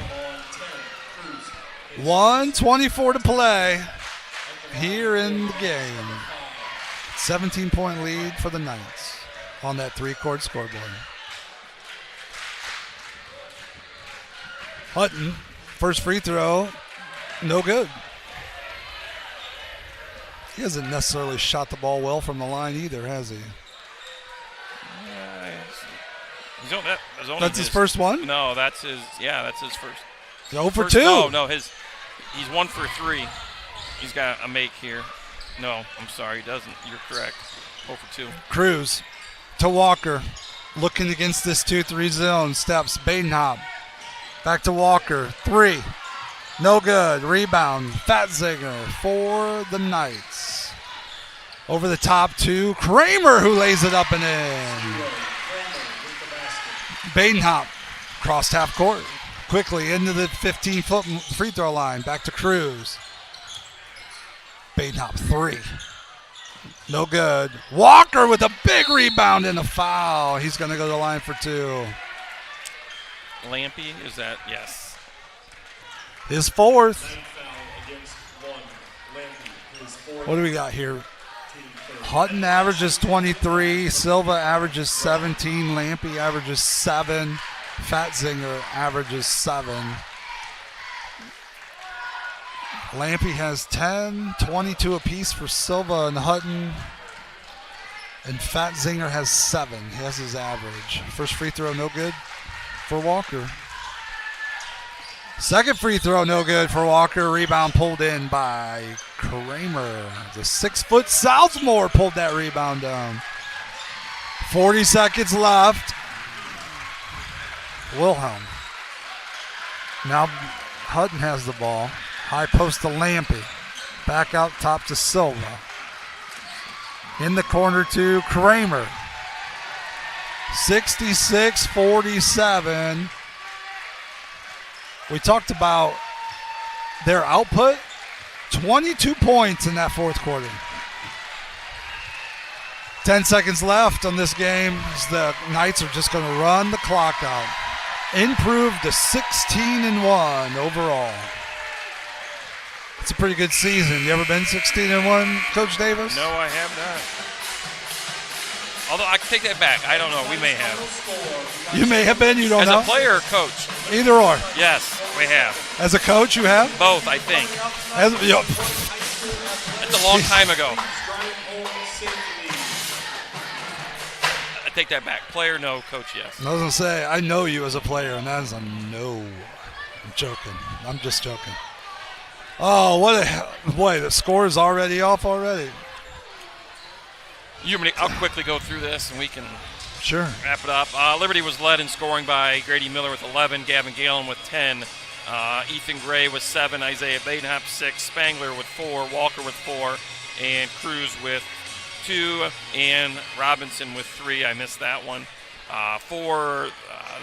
1:24 to play here in the game. 17-point lead for the Knights on that 3-quart scoreboard. Hutton, first free throw, no good. He hasn't necessarily shot the ball well from the line either, has he? That's his first one? No, that's his. Yeah, that's his first. 0 for 2. No, he's 1 for 3. He's got a make here. No, I'm sorry, he doesn't. You're correct. 0 for 2. Cruz to Walker, looking against this 2-3 zone. Steps Badenhop. Back to Walker. 3. No good. Rebound. Fatzinger for the Knights. Over the top to Kramer, who lays it up and in. Badenhop crossed half court. Quickly into the 15-foot free throw line. Back to Cruz. Badenhop 3. No good. Walker with a big rebound and a foul. He's going to go to the line for 2. Lampy, is that? Yes. His 4th. What do we got here? Hutton averages 23. Silva averages 17. Lampy averages 7. Fatzinger averages 7. Lampy has 10, 22 apiece for Silva and Hutton. And Fatzinger has 7. He has his average. First free throw, no good for Walker. Second free throw, no good for Walker. Rebound pulled in by Kramer. The 6-foot Southmore pulled that rebound down. 40 seconds left. Wilhelm. Now Hutton has the ball. High post to Lampy. Back out top to Silva. In the corner to Kramer. 66-47. We talked about their output. 22 points in that fourth quarter. 10 seconds left on this game. The Knights are just going to run the clock out. Improved to 16-1 overall. It's a pretty good season. You ever been 16-1, Coach Davis? No, I have not. Although I take that back. I don't know. We may have. You may have been. You don't know? As a player or coach? Either or. Yes, we have. As a coach, you have? Both, I think. That's a long time ago. I take that back. Player, no. Coach, yes. I was going to say, I know you as a player, and that is a no. I'm joking. I'm just joking. Oh, what a boy! The score is already off already. I'll quickly go through this, and we can wrap it up. Liberty was led in scoring by Grady Miller with 11, Gavin Galen with 10, Ethan Gray with 7, Isaiah Badenhop 6, Spangler with 4, Walker with 4, and Cruz with 2, and Robinson with 3. I missed that one. For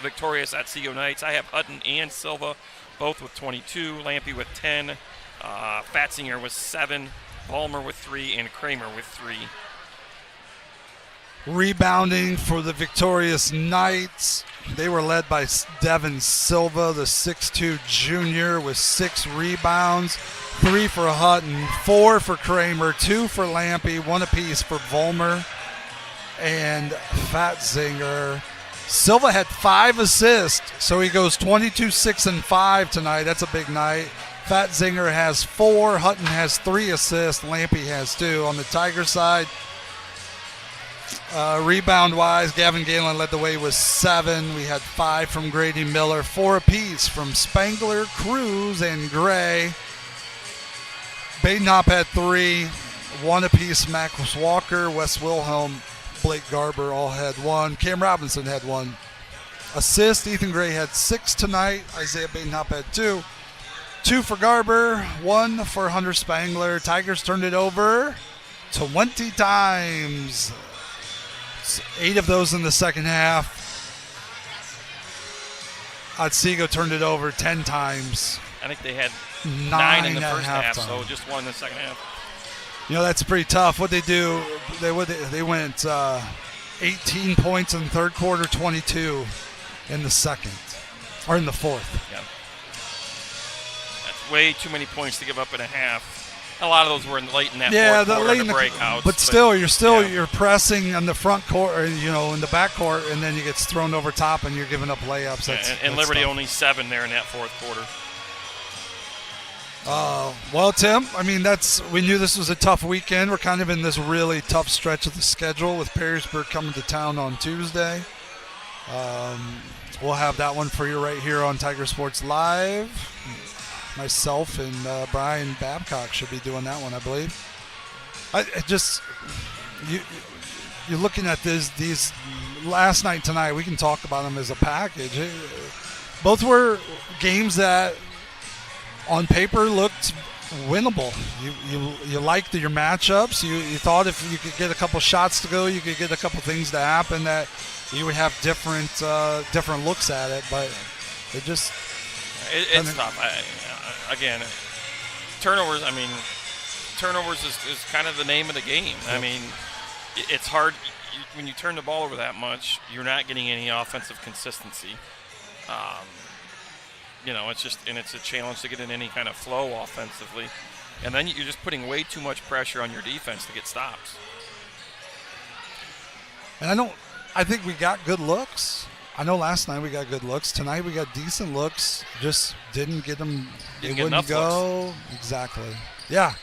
victorious Otsego Knights, I have Hutton and Silva both with 22, Lampy with 10, Fatzinger with 7, Balmer with 3, and Kramer with 3. Rebounding for the victorious Knights. They were led by Devin Silva, the 6'2 junior, with 6 rebounds, 3 for Hutton, 4 for Kramer, 2 for Lampy, 1 apiece for Volmer and Fatzinger. Silva had 5 assists, so he goes 22, 6, and 5 tonight. That's a big night. Fatzinger has 4, Hutton has 3 assists, Lampy has 2. On the Tiger side, rebound-wise, Gavin Galen led the way with 7. We had 5 from Grady Miller, 4 apiece from Spangler, Cruz, and Gray. Badenhop had 3, 1 apiece Max Walker, Wes Wilhelm, Blake Garber all had 1. Cam Robinson had 1 assist. Ethan Gray had 6 tonight. Isaiah Badenhop had 2. 2 for Garber, 1 for Hunter Spangler. Tigers turned it over 20 times. 8 of those in the second half. Otsego turned it over 10 times. I think they had 9 in the first half, so just 1 in the second half. You know, that's pretty tough. What they do, they went 18 points in the third quarter, 22 in the second, or in the fourth. Yeah. That's way too many points to give up in a half. A lot of those were late in that fourth quarter, late the breakouts. But still, you're pressing on the front court, or, in the back court, and then you get thrown over top, and you're giving up layups. That's Liberty tough. only 7 there in that fourth quarter. Well, Tim, we knew this was a tough weekend. We're kind of in this really tough stretch of the schedule with Perrysburg coming to town on Tuesday. We'll have that one for you right here on Tiger Sports Live. Myself and Brian Babcock should be doing that one, I believe. You're looking at these last night, tonight. We can talk about them as a package. Both were games that, on paper, looked winnable. You liked your matchups. You thought if you could get a couple shots to go, you could get a couple things to happen, that you would have different looks at it. But it just it's tough. Again, turnovers. Turnovers is kind of the name of the game. It's hard when you turn the ball over that much. You're not getting any offensive consistency. It's a challenge to get in any kind of flow offensively, and then you're just putting way too much pressure on your defense to get stops. And I think we got good looks. I know last night we got good looks. Tonight we got decent looks. Just didn't get them. They wouldn't go. Looks. Exactly. Yeah.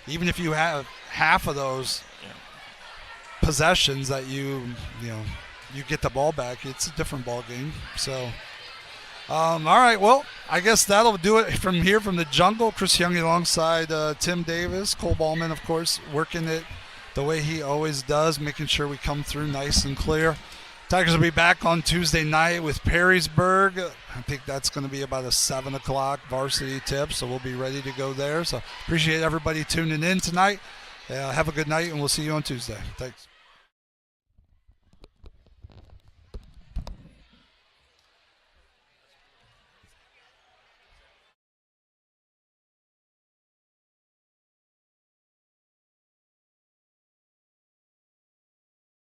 Even if you have half of those possessions that you get the ball back, it's a different ball game. So, all right. Well, I guess that'll do it from here from the jungle. Chris Young alongside Tim Davis, Cole Ballman, of course, working it the way he always does, making sure we come through nice and clear. Tigers will be back on Tuesday night with Perrysburg. I think that's going to be about a 7 o'clock varsity tip, so we'll be ready to go there. So appreciate everybody tuning in tonight. Have a good night, and we'll see you on Tuesday. Thanks.